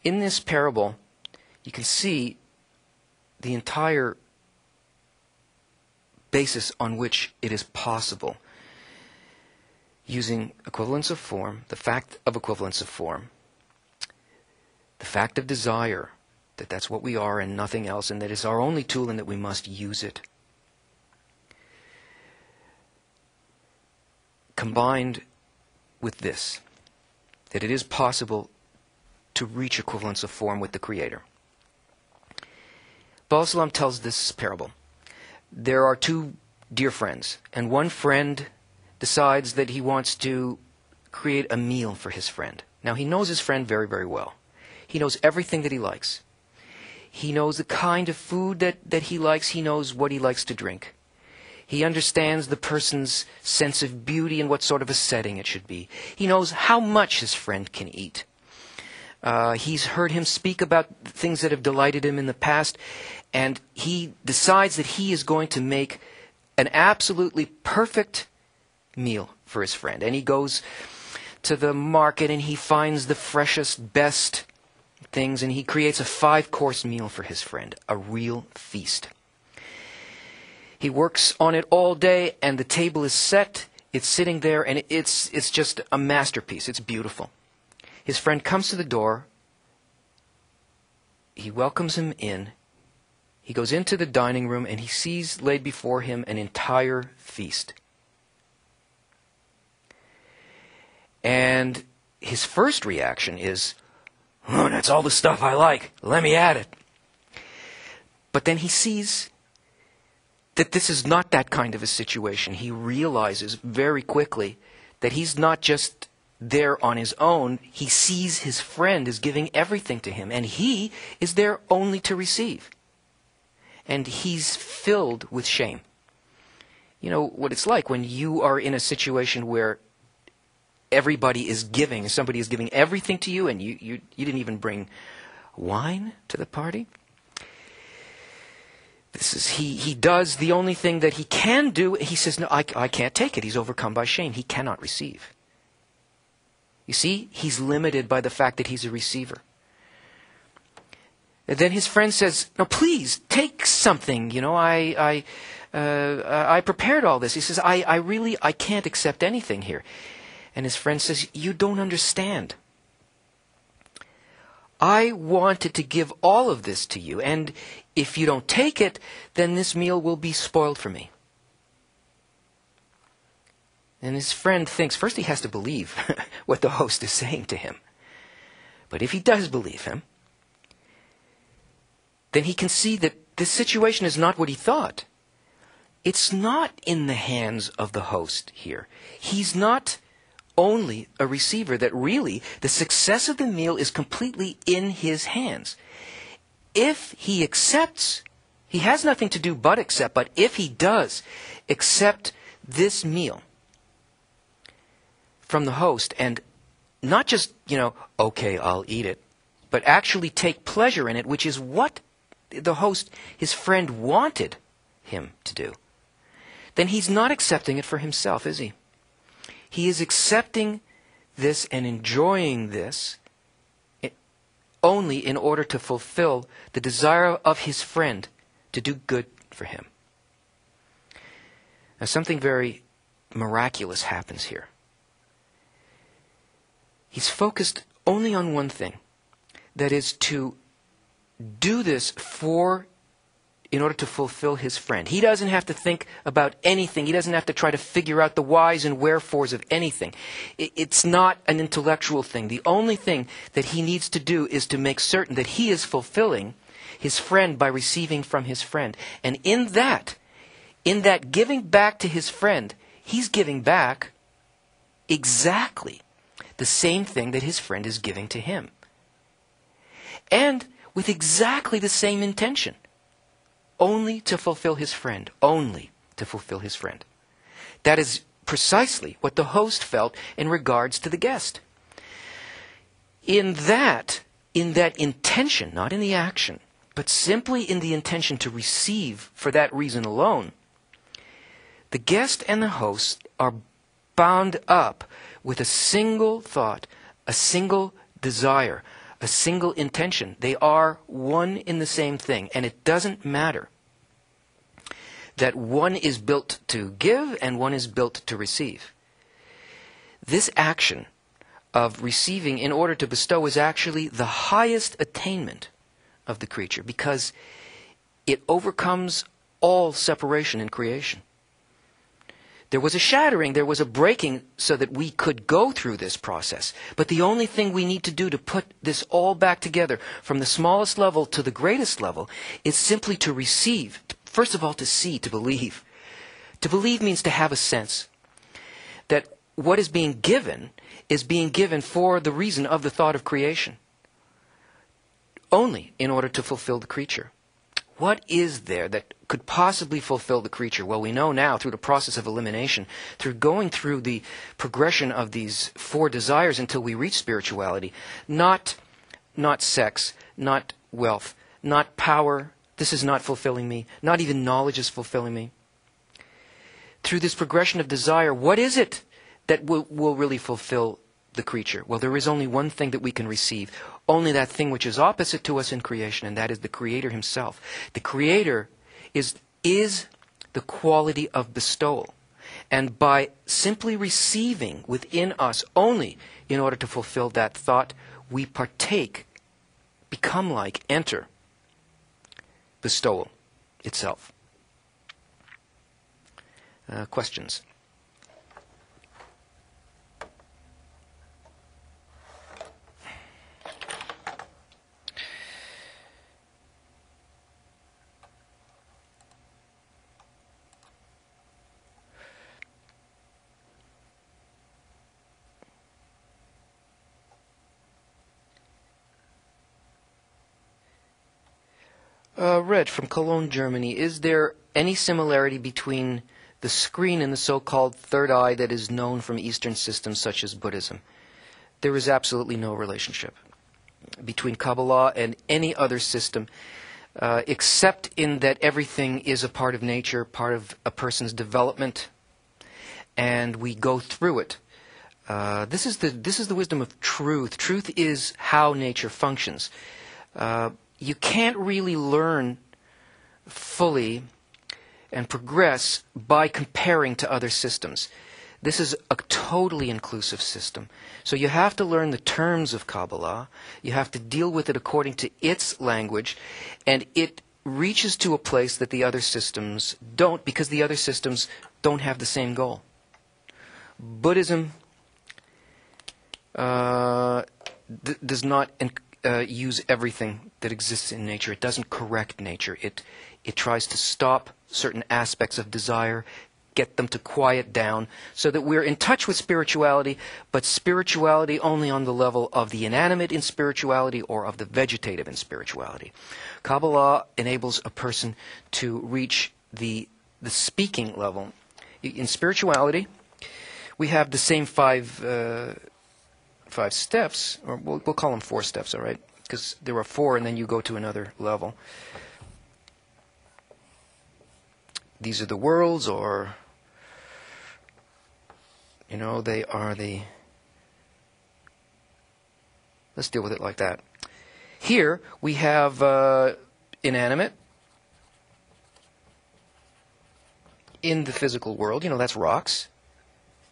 In this parable, you can see the entire basis on which it is possible, using equivalence of form, the fact of equivalence of form, the fact of desire, that that's what we are and nothing else, and that it's our only tool and that we must use it. Combined with this, that it is possible to reach equivalence of form with the Creator. Bala Salam tells this parable. There are two dear friends, and one friend decides that he wants to create a meal for his friend. Now, he knows his friend very, very well. He knows everything that he likes. He knows the kind of food that he likes. He knows what he likes to drink. He understands the person's sense of beauty and what sort of a setting it should be. He knows how much his friend can eat. He's heard him speak about things that have delighted him in the past, and he decides that he is going to make an absolutely perfect meal for his friend. And he goes to the market and he finds the freshest, best things, and he creates a 5-course meal for his friend, a real feast. He works on it all day, and the table is set, it's sitting there, and it's just a masterpiece. It's beautiful. His friend comes to the door. He welcomes him in. He goes into the dining room, and he sees laid before him an entire feast. And his first reaction is, "Oh, that's all the stuff I like. Let me at it." But then he sees that this is not that kind of a situation. He realizes very quickly that he's not just there on his own. He sees his friend is giving everything to him, and he is there only to receive. And he's filled with shame. You know what it's like when you are in a situation where everybody is giving, somebody is giving everything to you, and you didn't even bring wine to the party. He does the only thing that he can do. He says, "No, I can't take it." He's overcome by shame. He cannot receive. You see, he's limited by the fact that he's a receiver. And then his friend says, "No, please take something. You know, I prepared all this." He says, I can't accept anything here." And his friend says, "You don't understand. I wanted to give all of this to you, and if you don't take it, then this meal will be spoiled for me." And his friend thinks, first he has to believe what the host is saying to him. But if he does believe him, then he can see that this situation is not what he thought. It's not in the hands of the host here. He's not only a receiver, that really the success of the meal is completely in his hands. If he accepts, he has nothing to do but accept, but if he does accept this meal from the host, and not just, okay, I'll eat it, but actually take pleasure in it, which is what the host, his friend, wanted him to do, then he's not accepting it for himself, is he? He is accepting this and enjoying this only in order to fulfill the desire of his friend to do good for him. Now, something very miraculous happens here. He's focused only on one thing, that is to do this in order to fulfill his friend. He doesn't have to think about anything. He doesn't have to try to figure out the whys and wherefores of anything. It's not an intellectual thing. The only thing that he needs to do is to make certain that he is fulfilling his friend by receiving from his friend. And in that giving back to his friend, he's giving back exactly the same thing that his friend is giving to him. And with exactly the same intention. Only to fulfill his friend. Only to fulfill his friend. That is precisely what the host felt in regards to the guest. In that intention, not in the action, but simply in the intention to receive for that reason alone, the guest and the host are bound up with a single thought, a single desire, a single intention. They are one in the same thing, and it doesn't matter that one is built to give and one is built to receive. This action of receiving in order to bestow is actually the highest attainment of the creature, because it overcomes all separation in creation. There was a shattering, there was a breaking so that we could go through this process. But the only thing we need to do to put this all back together from the smallest level to the greatest level is simply to receive. First of all, to see, to believe. To believe means to have a sense that what is being given for the reason of the thought of creation, only in order to fulfill the creature. What is there that could possibly fulfill the creature? Well, we know now through the process of elimination, through going through the progression of these four desires until we reach spirituality, not sex, not wealth, not power. This is not fulfilling me. Not even knowledge is fulfilling me. Through this progression of desire, what is it that will really fulfill the creature? Well, there is only one thing that we can receive. Only that thing which is opposite to us in creation, and that is the Creator Himself. The Creator is the quality of bestowal. And by simply receiving within us only in order to fulfill that thought, we partake, become like, enter bestowal itself. Questions? Reg from Cologne, Germany. Is there any similarity between the screen and the so-called third eye that is known from Eastern systems such as Buddhism? There is absolutely no relationship between Kabbalah and any other system, except in that everything is a part of nature, part of a person's development, and we go through it. This is the wisdom of truth. Truth is how nature functions. You can't really learn fully and progress by comparing to other systems. This is a totally inclusive system. So you have to learn the terms of Kabbalah. You have to deal with it according to its language. And it reaches to a place that the other systems don't, because the other systems don't have the same goal. Buddhism does not use everything that exists in nature. It doesn't correct nature. It tries to stop certain aspects of desire, get them to quiet down, so that we're in touch with spirituality, but spirituality only on the level of the inanimate in spirituality or of the vegetative in spirituality. Kabbalah enables a person to reach the speaking level. In spirituality, we have the same five steps, or we'll call them 4 steps, all right? Because there are 4, and then you go to another level. These are the worlds, or, they are the... Let's deal with it like that. Here, we have inanimate. In the physical world, that's rocks.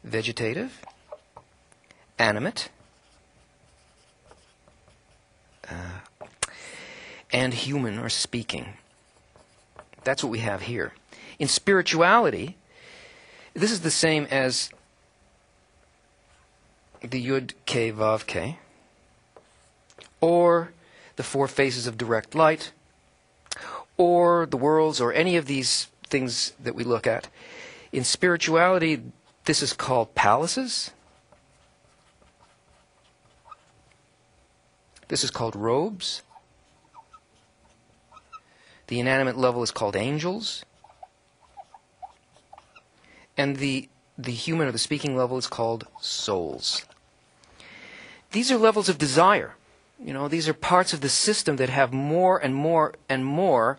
Vegetative. Animate. And human, or speaking. That's what we have here. In spirituality, this is the same as the Yud K Vav K, or the 4 phases of direct light, or the worlds, or any of these things that we look at. In spirituality, this is called palaces. This is called robes. The inanimate level is called angels. And the human or the speaking level is called souls. These are levels of desire. These are parts of the system that have more and more and more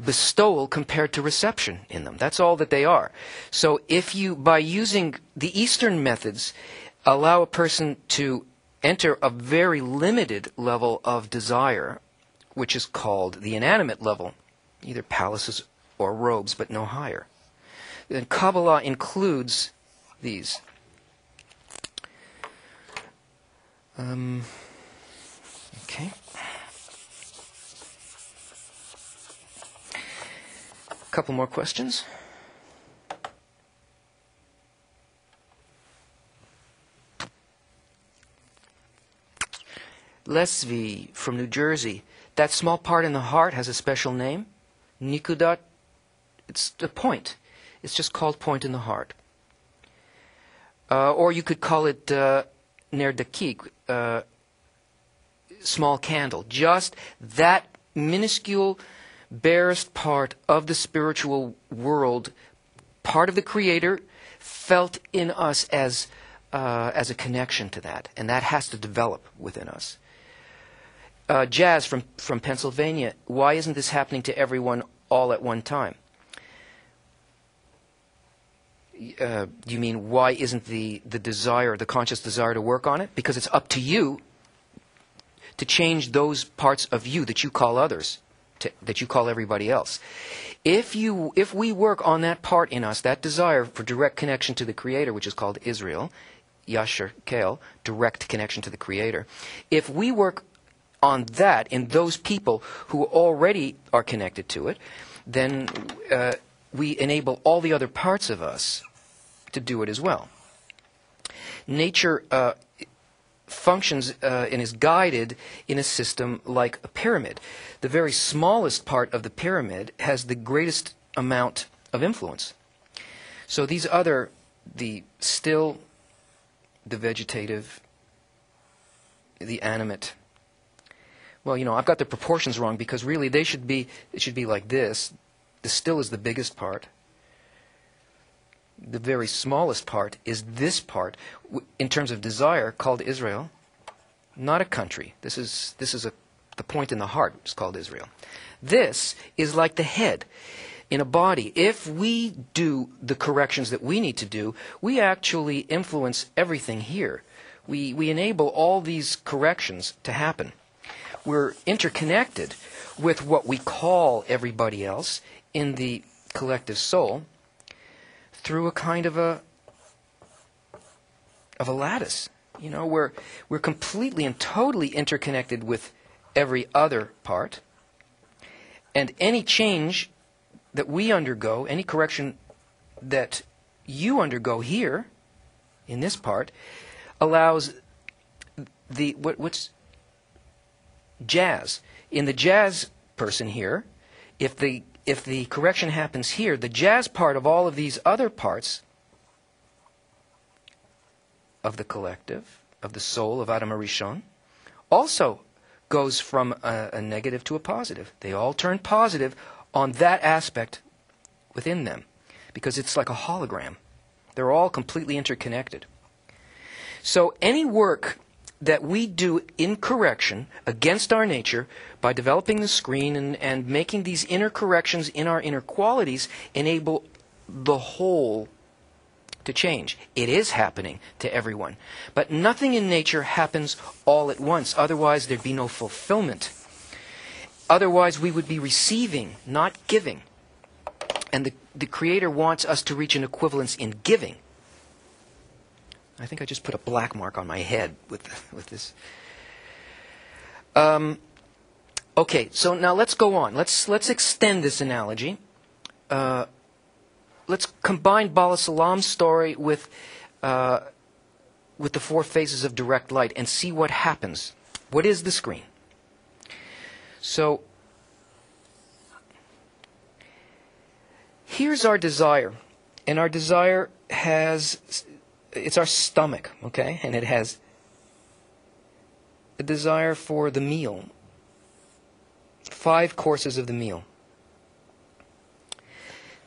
bestowal compared to reception in them. That's all that they are. So if you, by using the Eastern methods, allow a person to enter a very limited level of desire, which is called the inanimate level, either palaces or robes, but no higher. Then Kabbalah includes these. Okay. A couple more questions. Lesvi from New Jersey. That small part in the heart has a special name. Nikudat. It's a point. It's just called point in the heart. Or you could call it ner dakik, small candle. Just that minuscule, barest part of the spiritual world, part of the Creator, felt in us as a connection to that, and that has to develop within us. Jazz from Pennsylvania, why isn't this happening to everyone all at one time? You mean why isn't the desire, the conscious desire to work on it? Because it's up to you to change those parts of you that you call others, that you call everybody else. If we work on that part in us, that desire for direct connection to the Creator, which is called Israel, Yasher Kel, direct connection to the Creator. If we work on that in those people who already are connected to it, then we enable all the other parts of us to do it as well. Nature functions and is guided in a system like a pyramid. The very smallest part of the pyramid has the greatest amount of influence. So these other, the still, the vegetative, the animate. Well, I've got the proportions wrong because really it should be like this. The still is the biggest part. The very smallest part is this part, in terms of desire, called Israel, not a country. This is the point in the heart. It's called Israel. This is like the head in a body. If we do the corrections that we need to do, we actually influence everything here. We enable all these corrections to happen. We're interconnected with what we call everybody else in the collective soul through a kind of a lattice. We're completely and totally interconnected with every other part. And any change that we undergo, any correction that you undergo here, in this part, allows what's jazz. In the jazz person here, if the correction happens here, the jazz part of all of these other parts of the collective, of the soul of Adam Arishon, also goes from a negative to a positive. They all turn positive on that aspect within them, because it's like a hologram. They're all completely interconnected. So any work that we do in correction against our nature by developing the screen and making these inner corrections in our inner qualities enable the whole to change. It is happening to everyone. But nothing in nature happens all at once. Otherwise, there'd be no fulfillment. Otherwise, we would be receiving, not giving. And the Creator wants us to reach an equivalence in giving. I think I just put a black mark on my head with this. Okay, so now let's go on. Let's extend this analogy. Let's combine Bala Salam's story with the four phases of direct light and see what happens. What is the screen? So here's our desire, and our desire it's our stomach, okay? And it has a desire for the meal. 5 courses of the meal.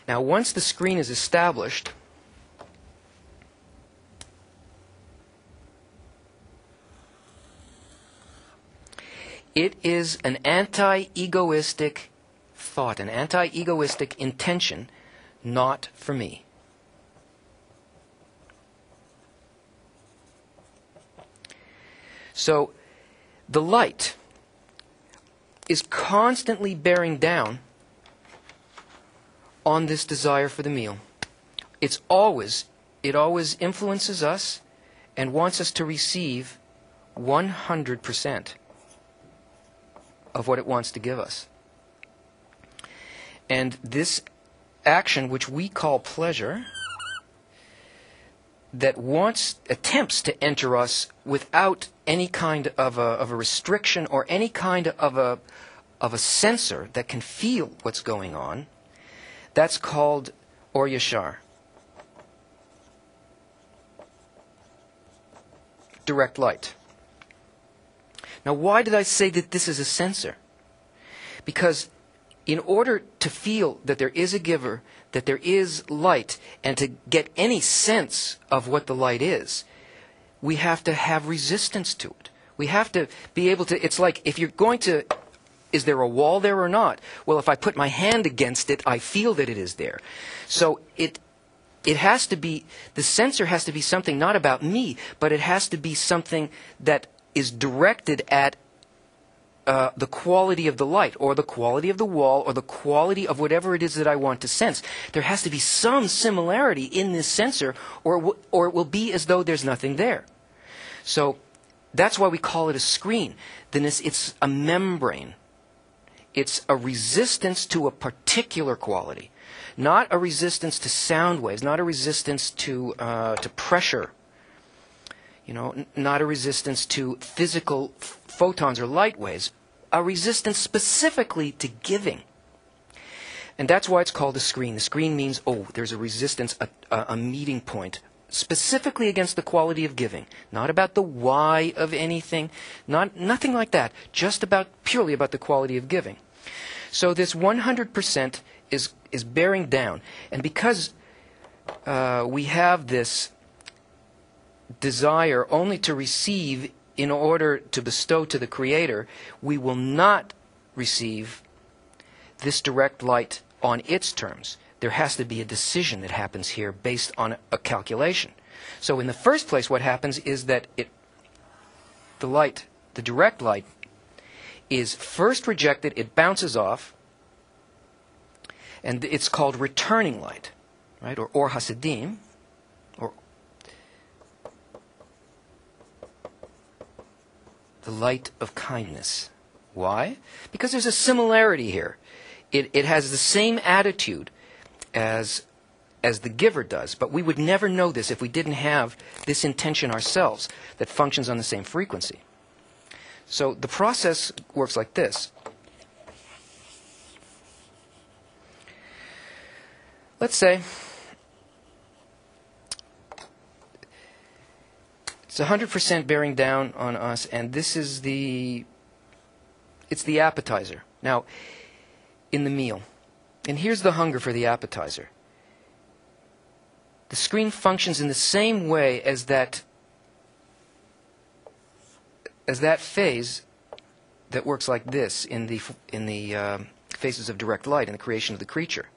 Now, once the screen is established, it is an anti-egoistic thought, an anti-egoistic intention, not for me. So, the light is constantly bearing down on this desire for the meal. It always influences us and wants us to receive 100% of what it wants to give us. And this action, which we call pleasure, that attempts to enter us without any kind of a restriction or any kind of a sensor that can feel what's going on, that's called Or Yashar. direct light. Now, why did I say that this is a sensor? Because in order to feel that there is a giver, that there is light, and to get any sense of what the light is, we have to have resistance to it. We have to be able to, it's like if you're going to, is there a wall there or not? Well, if I put my hand against it, I feel that it is there. So it has to be, the sensor has to be something not about me, but it has to be something that is directed at the quality of the light, or the quality of the wall, or the quality of whatever it is that I want to sense. There has to be some similarity in this sensor, or it will be as though there's nothing there. So that's why we call it a screen. Then it's a membrane. It's a resistance to a particular quality, not a resistance to sound waves, not a resistance to pressure. You know, not a resistance to physical photons or light waves, a resistance specifically to giving. And that's why it's called a screen. The screen means, oh, there's a resistance, a meeting point, specifically against the quality of giving. Not about the why of anything, nothing like that, just purely about the quality of giving. So this 100% is bearing down. And because we have this desire only to receive in order to bestow to the Creator, we will not receive this direct light on its terms. There has to be a decision that happens here based on a calculation. So in the first place, what happens is that the direct light, is first rejected, it bounces off, and it's called returning light, right? Or Hasidim, or the light of kindness. Why? Because there's a similarity here. It has the same attitude as the giver does, but we would never know this if we didn't have this intention ourselves that functions on the same frequency. So the process works like this. Let's say it's 100% bearing down on us, and this is it's the appetizer. Now, in the meal, and here's the hunger for the appetizer. The screen functions in the same way as that phase that works like this in the phases of direct light in the creation of the creature.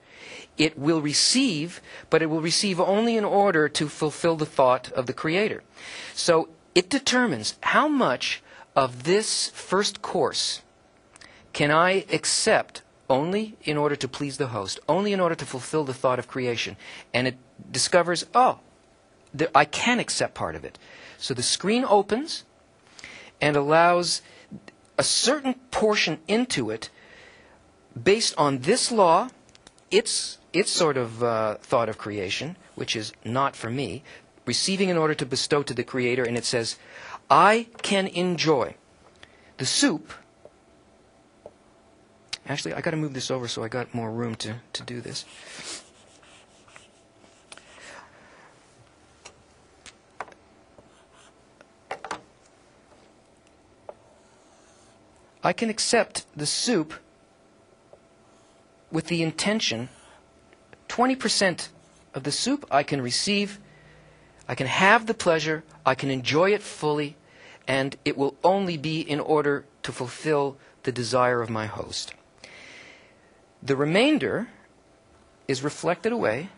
It will receive, but it will receive only in order to fulfill the thought of the Creator. So it determines how much of this first course can I accept only in order to please the host, only in order to fulfill the thought of creation. And it discovers, I can accept part of it. So the screen opens and allows a certain portion into it based on this law, its sort of thought of creation, which is not for me, receiving in order to bestow to the Creator, and it says, I can enjoy the soup. Actually, I got to move this over so I got more room to do this. I can accept the soup with the intention, 20% of the soup I can receive, I can have the pleasure, I can enjoy it fully, and it will only be in order to fulfill the desire of my host. The remainder is reflected away.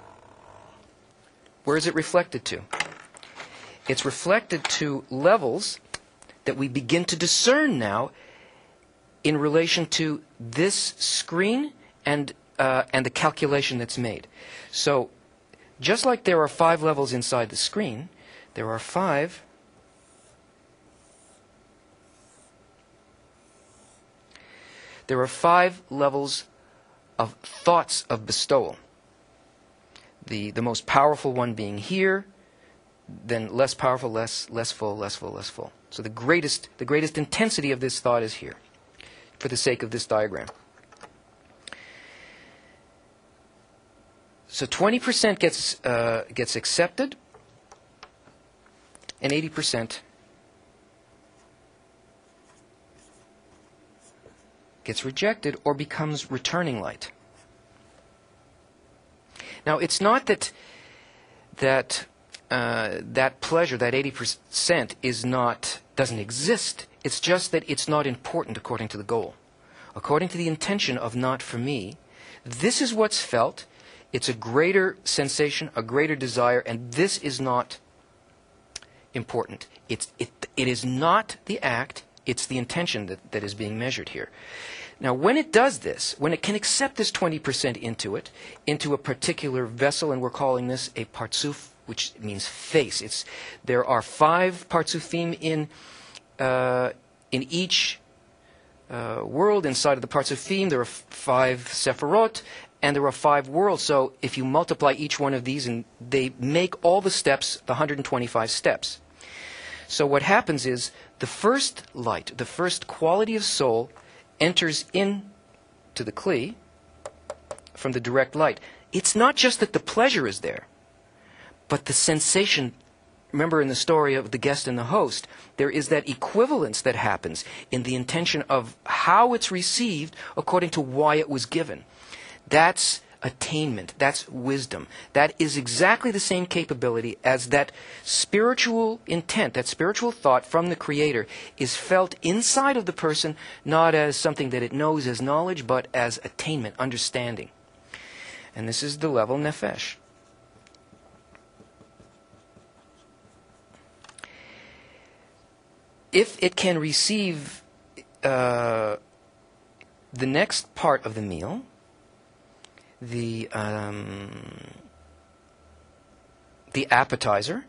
Where is it reflected to? It's reflected to levels that we begin to discern now in relation to this screen and the calculation that's made. So, just like there are 5 levels inside the screen, there are 5 levels of thoughts of bestowal. The most powerful one being here, then less powerful, less full, less full, less full. So the greatest intensity of this thought is here, for the sake of this diagram. So 20% gets accepted, and 80% gets rejected or becomes returning light. Now, it's not that pleasure, that 80%, doesn't exist. It's just that it's not important according to the goal. According to the intention of not for me, this is what's felt. It's a greater sensation, a greater desire, and this is not important. It is not the act, it's the intention that is being measured here. Now, when it does this, when it can accept this 20% into a particular vessel, and we're calling this a parzuf, which means face. There are 5 parzufim in each world. Inside of the parzufim, there are 5 sephirot, and there are 5 worlds. So if you multiply each one of these, and they make all the steps, the 125 steps. So what happens is the first light, the first quality of soul, enters into the Kli from the direct light. It's not just that the pleasure is there, but the sensation. Remember in the story of the guest and the host, there is that equivalence that happens in the intention of how it's received according to why it was given. That's attainment. That's wisdom. That is exactly the same capability as that spiritual intent, that spiritual thought from the Creator is felt inside of the person, not as something that it knows as knowledge, but as attainment, understanding. And this is the level nefesh. If it can receive the next part of the meal, the appetizer,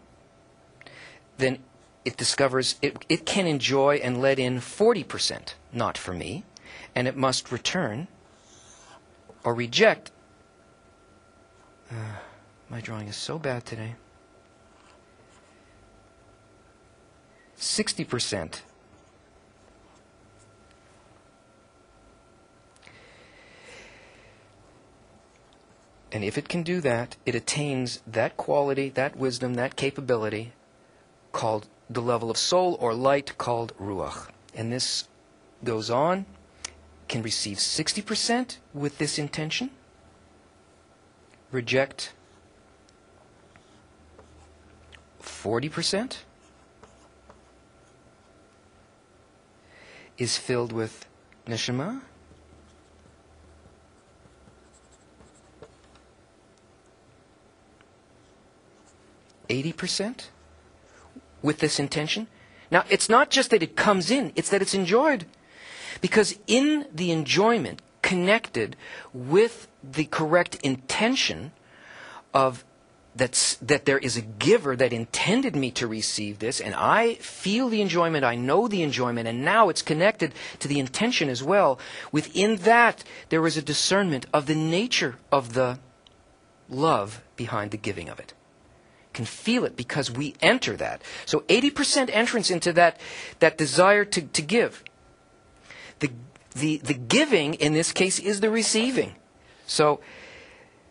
then it discovers it can enjoy and let in 40%, not for me, and it must return or reject. My drawing is so bad today. 60%. And if it can do that, it attains that quality, that wisdom, that capability called the level of soul or light called ruach. And this goes on, can receive 60% with this intention, reject 40%, is filled with neshama, %, with this intention. Now, it's not just that it comes in, it's that it's enjoyed. Because in the enjoyment connected with the correct intention of that there is a giver that intended me to receive this, and I feel the enjoyment, I know the enjoyment, and now it's connected to the intention as well. Within that, there is a discernment of the nature of the love behind the giving of it. Can feel it because we enter that. So 80% entrance into that desire to give. The giving in this case is the receiving. So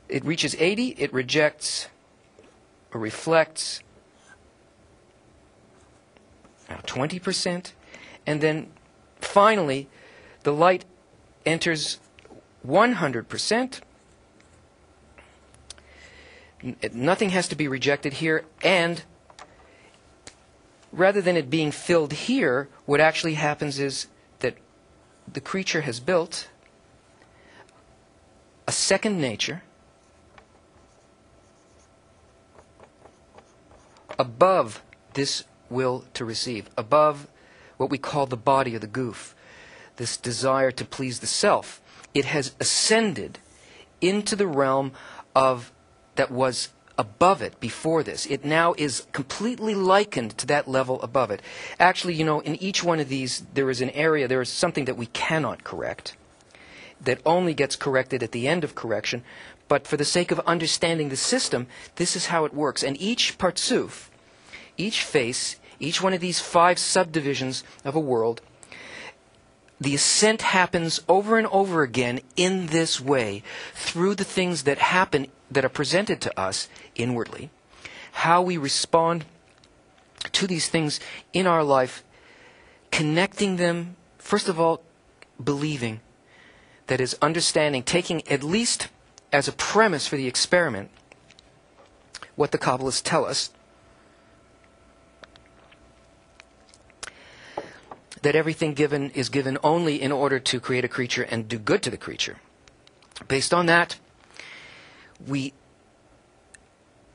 it reaches 80, it rejects or reflects 20%, and then finally the light enters 100%. Nothing has to be rejected here, and rather than it being filled here, what actually happens is that the creature has built a second nature above this will to receive, above what we call the body of the goof, this desire to please the self. It has ascended into the realm of that was above it before this. It now is completely likened to that level above it. Actually, in each one of these, there is an area, there is something that we cannot correct, that only gets corrected at the end of correction. But for the sake of understanding the system, this is how it works. And each parzuf, each face, each one of these 5 subdivisions of a world, the ascent happens over and over again in this way, through the things that happen, that are presented to us inwardly, how we respond to these things in our life, connecting them, first of all, believing That is, understanding, taking at least as a premise for the experiment what the Kabbalists tell us, that everything given is given only in order to create a creature and do good to the creature. Based on that, we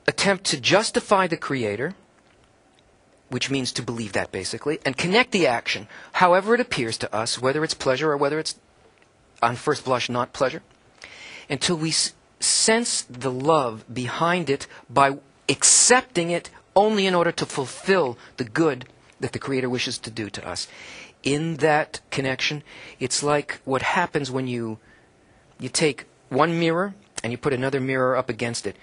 attempt to justify the Creator, which means to believe that basically, and connect the action, however it appears to us, whether it's pleasure or whether it's on first blush not pleasure, until we sense the love behind it by accepting it only in order to fulfill the good that the Creator wishes to do to us. In that connection, it's like what happens when you take one mirror and you put another mirror up against it.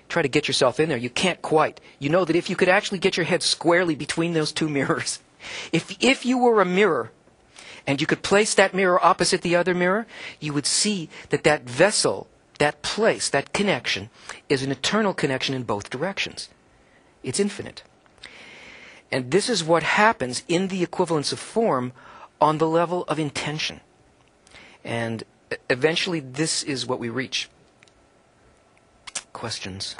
Try to get yourself in there. You can't quite. You know that if you could actually get your head squarely between those two mirrors, if you were a mirror and you could place that mirror opposite the other mirror, you would see that that vessel, that place, that connection is an eternal connection in both directions. It's infinite. And this is what happens in the equivalence of form on the level of intention. And eventually this is what we reach. Questions?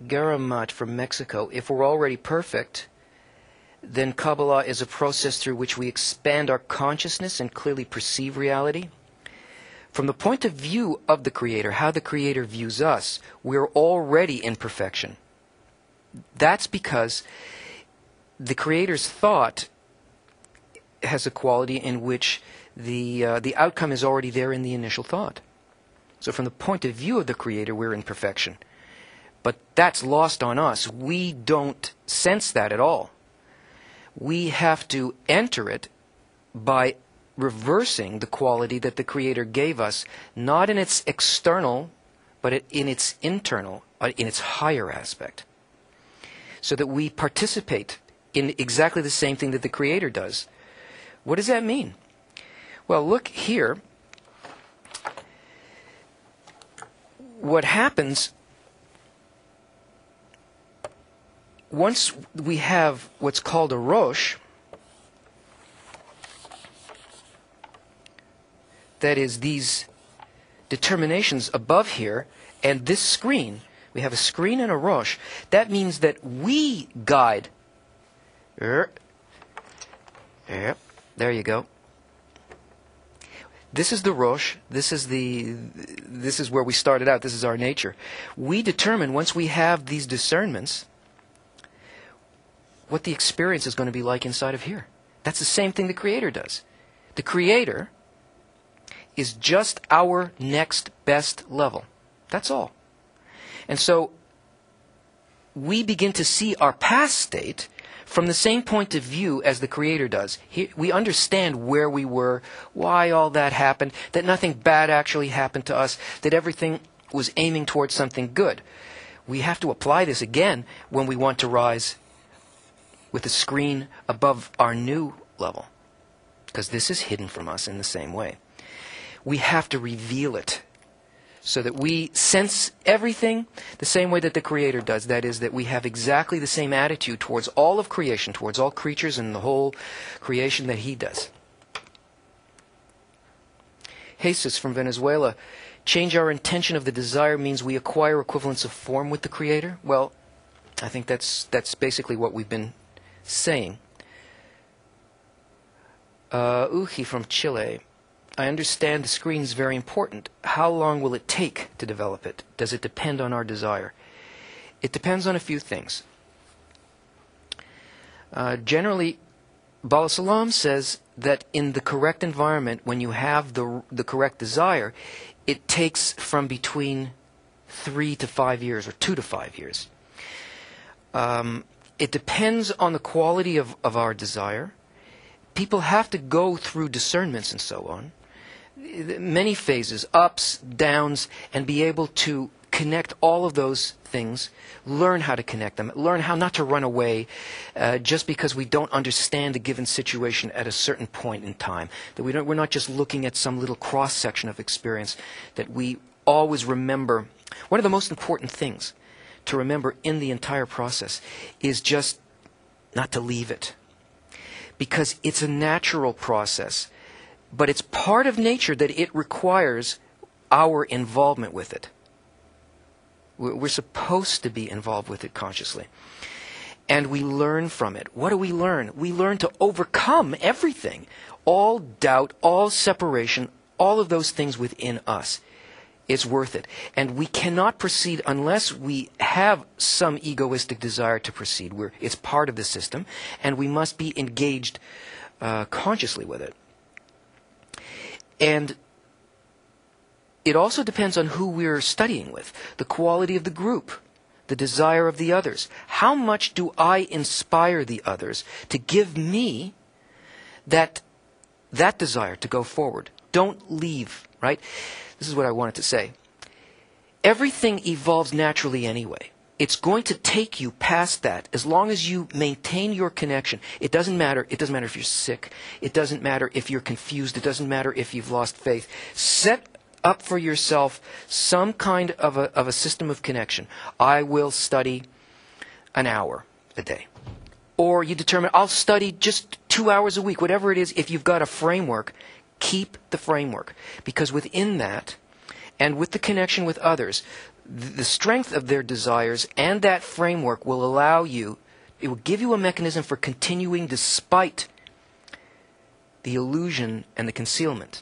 Garamat from Mexico. If we're already perfect, then Kabbalah is a process through which we expand our consciousness and clearly perceive reality. From the point of view of the Creator, how the Creator views us, we're already in perfection. That's because the Creator's thought has a quality in which the outcome is already there in the initial thought. So from the point of view of the Creator, we're in perfection. But that's lost on us. We don't sense that at all. We have to enter it by reversing the quality that the Creator gave us, not in its external, but in its internal, in its higher aspect. So that we participate in exactly the same thing that the Creator does. What does that mean? Well, look here. What happens once we have what's called a Rosh, that is these determinations above here, and this screen, we have a screen and a Rosh, that means that we guide. There you go. This is the Rosh. This is where we started out. This is our nature. We determine, once we have these discernments, what the experience is going to be like inside of here. That's the same thing the Creator does. The Creator is just our next best level. That's all. And so we begin to see our past state from the same point of view as the Creator does. We understand where we were, why all that happened, that nothing bad actually happened to us, that everything was aiming towards something good. We have to apply this again when we want to rise with the screen above our new level, because this is hidden from us in the same way. We have to reveal it so that we sense everything the same way that the Creator does. That is, that we have exactly the same attitude towards all of creation, towards all creatures and the whole creation that He does. Jesus from Venezuela. Change our intention of the desire means we acquire equivalence of form with the Creator. Well, I think that's basically what we've been saying. Uji from Chile. I understand the screen is very important. How long will it take to develop it? Does it depend on our desire? It depends on a few things. Generally, Bala Salam says that in the correct environment, when you have the correct desire, it takes from between 3 to 5 years, or 2 to 5 years. It depends on the quality of our desire. People have to go through discernments and so on. Many phases, ups, downs, and be able to connect all of those things, learn how to connect them, learn how not to run away just because we don't understand a given situation at a certain point in time. That we're not just looking at some little cross-section of experience, that we always remember, one of the most important things to remember in the entire process is just not to leave it. Because it's a natural process, but it's part of nature that it requires our involvement with it. We're supposed to be involved with it consciously. And we learn from it. What do we learn? We learn to overcome everything. All doubt, all separation, all of those things within us. It's worth it. And we cannot proceed unless we have some egoistic desire to proceed. It's part of the system, and we must be engaged consciously with it. And it also depends on who we're studying with, the quality of the group, the desire of the others. How much do I inspire the others to give me that desire to go forward? Don't leave, right? This is what I wanted to say. Everything evolves naturally anyway. It's going to take you past that as long as you maintain your connection. It doesn't matter. It doesn't matter if you're sick. It doesn't matter if you're confused. It doesn't matter if you've lost faith. Set up for yourself some kind of a system of connection. I will study an hour a day. Or you determine, I'll study just 2 hours a week, whatever it is. If you've got a framework, keep the framework. Because within that, and with the connection with others, the strength of their desires and that framework will allow you, it will give you a mechanism for continuing despite the illusion and the concealment.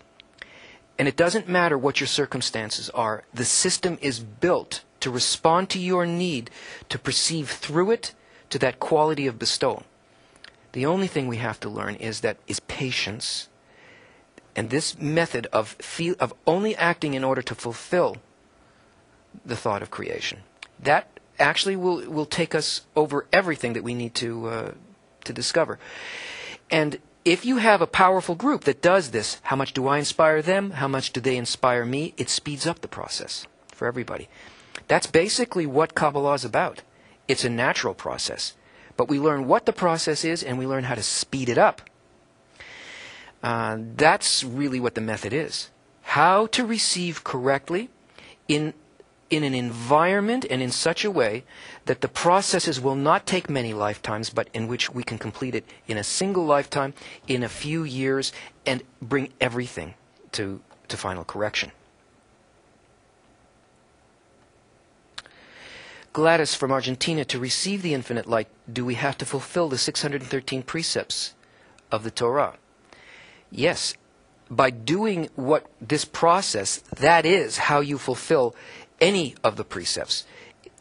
And it doesn't matter what your circumstances are. The system is built to respond to your need to perceive through it to that quality of bestowal. The only thing we have to learn is patience. And this method of only acting in order to fulfill the thought of creation, that actually will take us over everything that we need to discover. And if you have a powerful group that does this, how much do I inspire them? How much do they inspire me? It speeds up the process for everybody. That's basically what Kabbalah is about. It's a natural process. But we learn what the process is, and we learn how to speed it up. That's really what the method is. How to receive correctly in an environment and in such a way that the processes will not take many lifetimes, but in which we can complete it in a single lifetime, in a few years, and bring everything to final correction. Gladys from Argentina, to receive the infinite light, do we have to fulfill the 613 precepts of the Torah? Yes. By doing what this process, that is how you fulfill any of the precepts.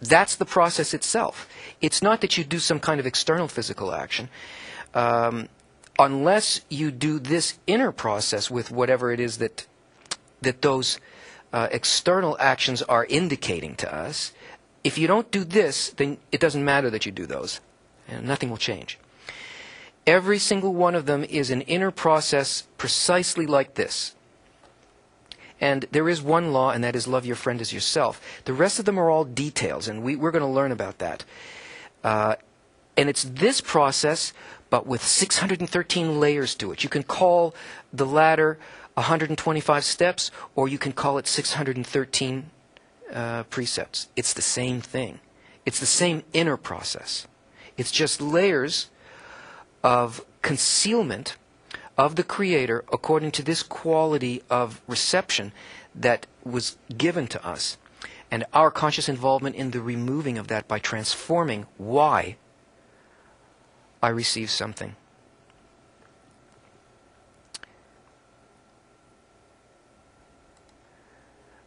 That's the process itself. It's not that you do some kind of external physical action. Unless you do this inner process with whatever it is that those external actions are indicating to us. If you don't do this, then it doesn't matter that you do those. And nothing will change. Every single one of them is an inner process precisely like this. And there is one law, and that is love your friend as yourself. The rest of them are all details, and we're going to learn about that. And it's this process, but with 613 layers to it. You can call the ladder 125 steps, or you can call it 613 precepts. It's the same thing. It's the same inner process. It's just layers of concealment of the Creator according to this quality of reception that was given to us. And our conscious involvement in the removing of that by transforming why I receive something.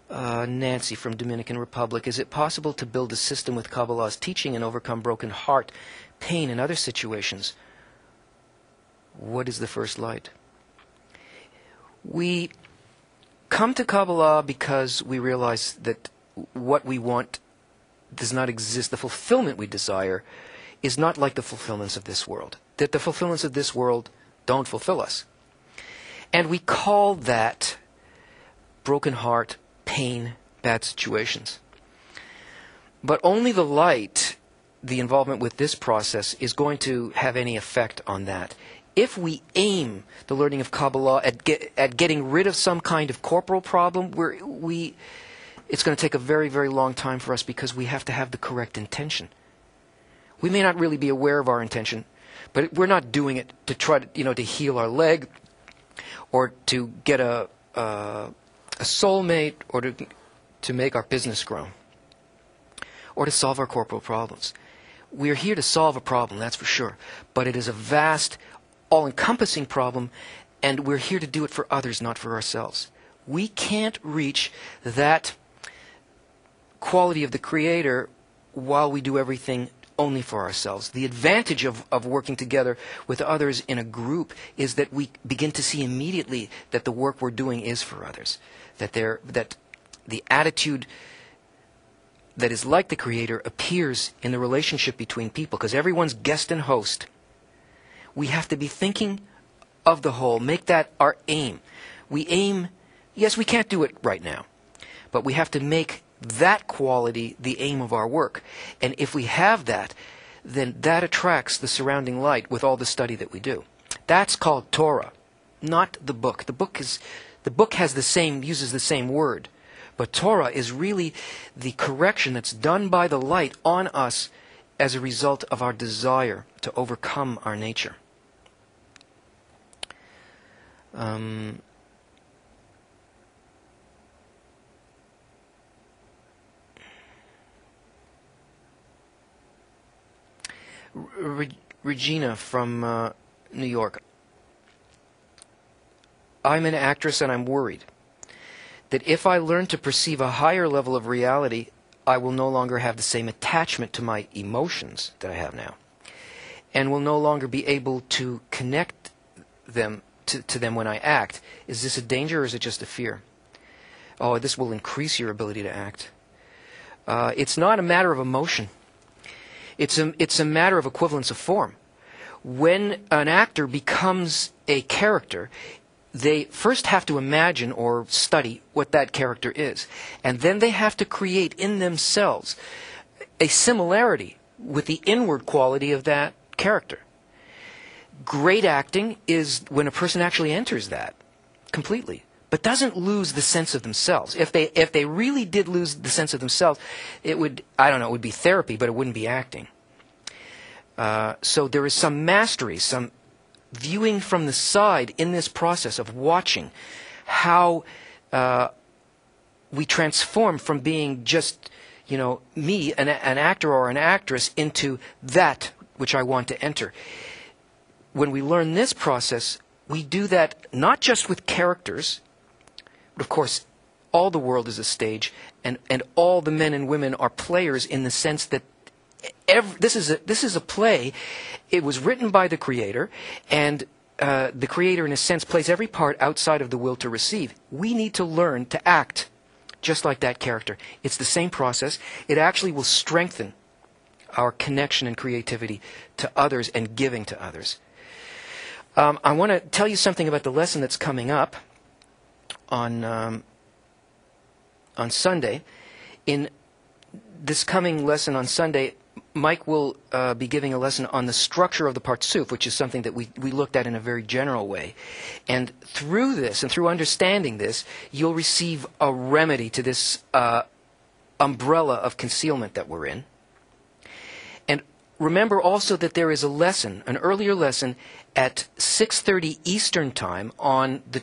Nancy from Dominican Republic, is it possible to build a system with Kabbalah's teaching and overcome broken heart, pain, and other situations? What is the first light? We come to Kabbalah because we realize that what we want does not exist. The fulfillment we desire is not like the fulfillments of this world. That the fulfillments of this world don't fulfill us. And we call that broken heart, pain, bad situations. But only the light, the involvement with this process, is going to have any effect on that. If we aim the learning of Kabbalah at getting rid of some kind of corporal problem, it's going to take a very, very long time for us because we have to have the correct intention. We may not really be aware of our intention, but we're not doing it to try to, to heal our leg, or to get a soulmate, or to make our business grow, or to solve our corporal problems. We're here to solve a problem, that's for sure, but it is a vast, all-encompassing problem, and we're here to do it for others, not for ourselves. We can't reach that quality of the Creator while we do everything only for ourselves. The advantage of working together with others in a group is that we begin to see immediately that the work we're doing is for others, that the attitude that is like the Creator appears in the relationship between people, because everyone's guest and host. We have to be thinking of the whole, make that our aim. We aim, yes, we can't do it right now, but we have to make that quality the aim of our work. And if we have that, then that attracts the surrounding light with all the study that we do. That's called Torah, not the book. The book has uses the same word, but Torah is really the correction that's done by the light on us as a result of our desire to overcome our nature. Regina from New York. I'm an actress and I'm worried that if I learn to perceive a higher level of reality, I will no longer have the same attachment to my emotions that I have now, and will no longer be able to connect them to them when I act. Is this a danger, or is it just a fear? Oh, this will increase your ability to act. It's not a matter of emotion. It's a matter of equivalence of form. When an actor becomes a character, they first have to imagine or study what that character is. And then they have to create in themselves a similarity with the inward quality of that character. Great acting is when a person actually enters that completely, but doesn't lose the sense of themselves. If they really did lose the sense of themselves, it would be therapy, but it wouldn't be acting. So there is some mastery, some viewing from the side in this process of watching how we transform from being just, me, an actor or an actress, into that which I want to enter. When we learn this process, we do that not just with characters, but of course all the world is a stage, and all the men and women are players in the sense that this is a play. It was written by the Creator, and the Creator, in a sense, plays every part outside of the will to receive. We need to learn to act just like that character. It's the same process. It actually will strengthen our connection and creativity to others and giving to others. I want to tell you something about the lesson that's coming up on Sunday. In this coming lesson on Sunday, Mike will be giving a lesson on the structure of the Partsuf, which is something that we looked at in a very general way. And through this, and through understanding this, you'll receive a remedy to this umbrella of concealment that we're in. And remember also that there is a lesson, an earlier lesson, at 6:30 Eastern Time on the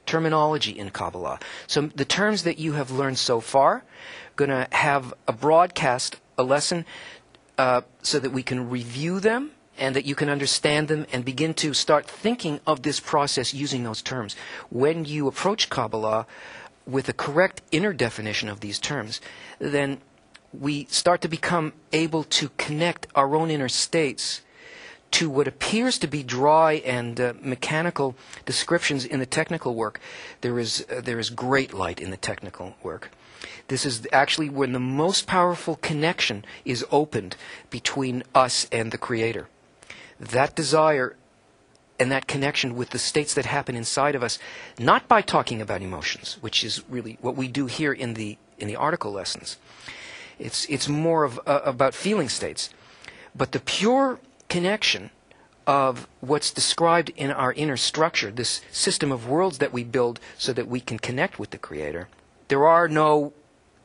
terminology in Kabbalah. So the terms that you have learned so far, going to have a broadcast, a lesson, so that we can review them and that you can understand them and begin to start thinking of this process using those terms. When you approach Kabbalah with a correct inner definition of these terms, then we start to become able to connect our own inner states to what appears to be dry and mechanical descriptions in the technical work. There is great light in the technical work. This is actually when the most powerful connection is opened between us and the Creator. That desire and that connection with the states that happen inside of us, not by talking about emotions, which is really what we do here in the article lessons. It's more about feeling states, but the pure connection of what's described in our inner structure, this system of worlds that we build so that we can connect with the Creator. There are no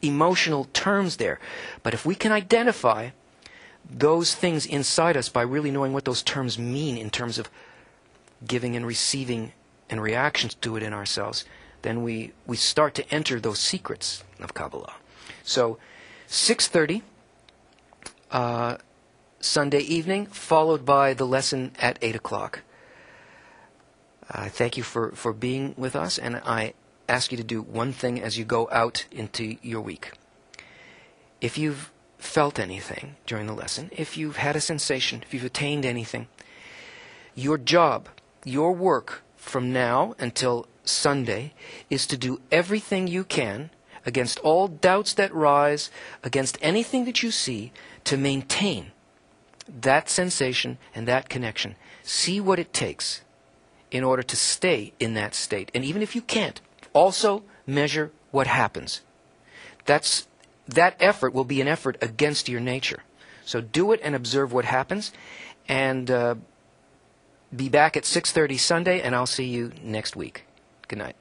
emotional terms there. But if we can identify those things inside us by really knowing what those terms mean in terms of giving and receiving and reactions to it in ourselves, then we start to enter those secrets of Kabbalah. So 6:30 Sunday evening, followed by the lesson at 8 o'clock. I thank you for being with us, and I ask you to do one thing as you go out into your week. If you've felt anything during the lesson, if you've had a sensation, if you've attained anything, your job, your work from now until Sunday is to do everything you can against all doubts that rise, against anything that you see, to maintain that sensation and that connection. See what it takes in order to stay in that state. And even if you can't, also measure what happens. That effort will be an effort against your nature. So do it and observe what happens. And be back at 6:30 Sunday, and I'll see you next week. Good night.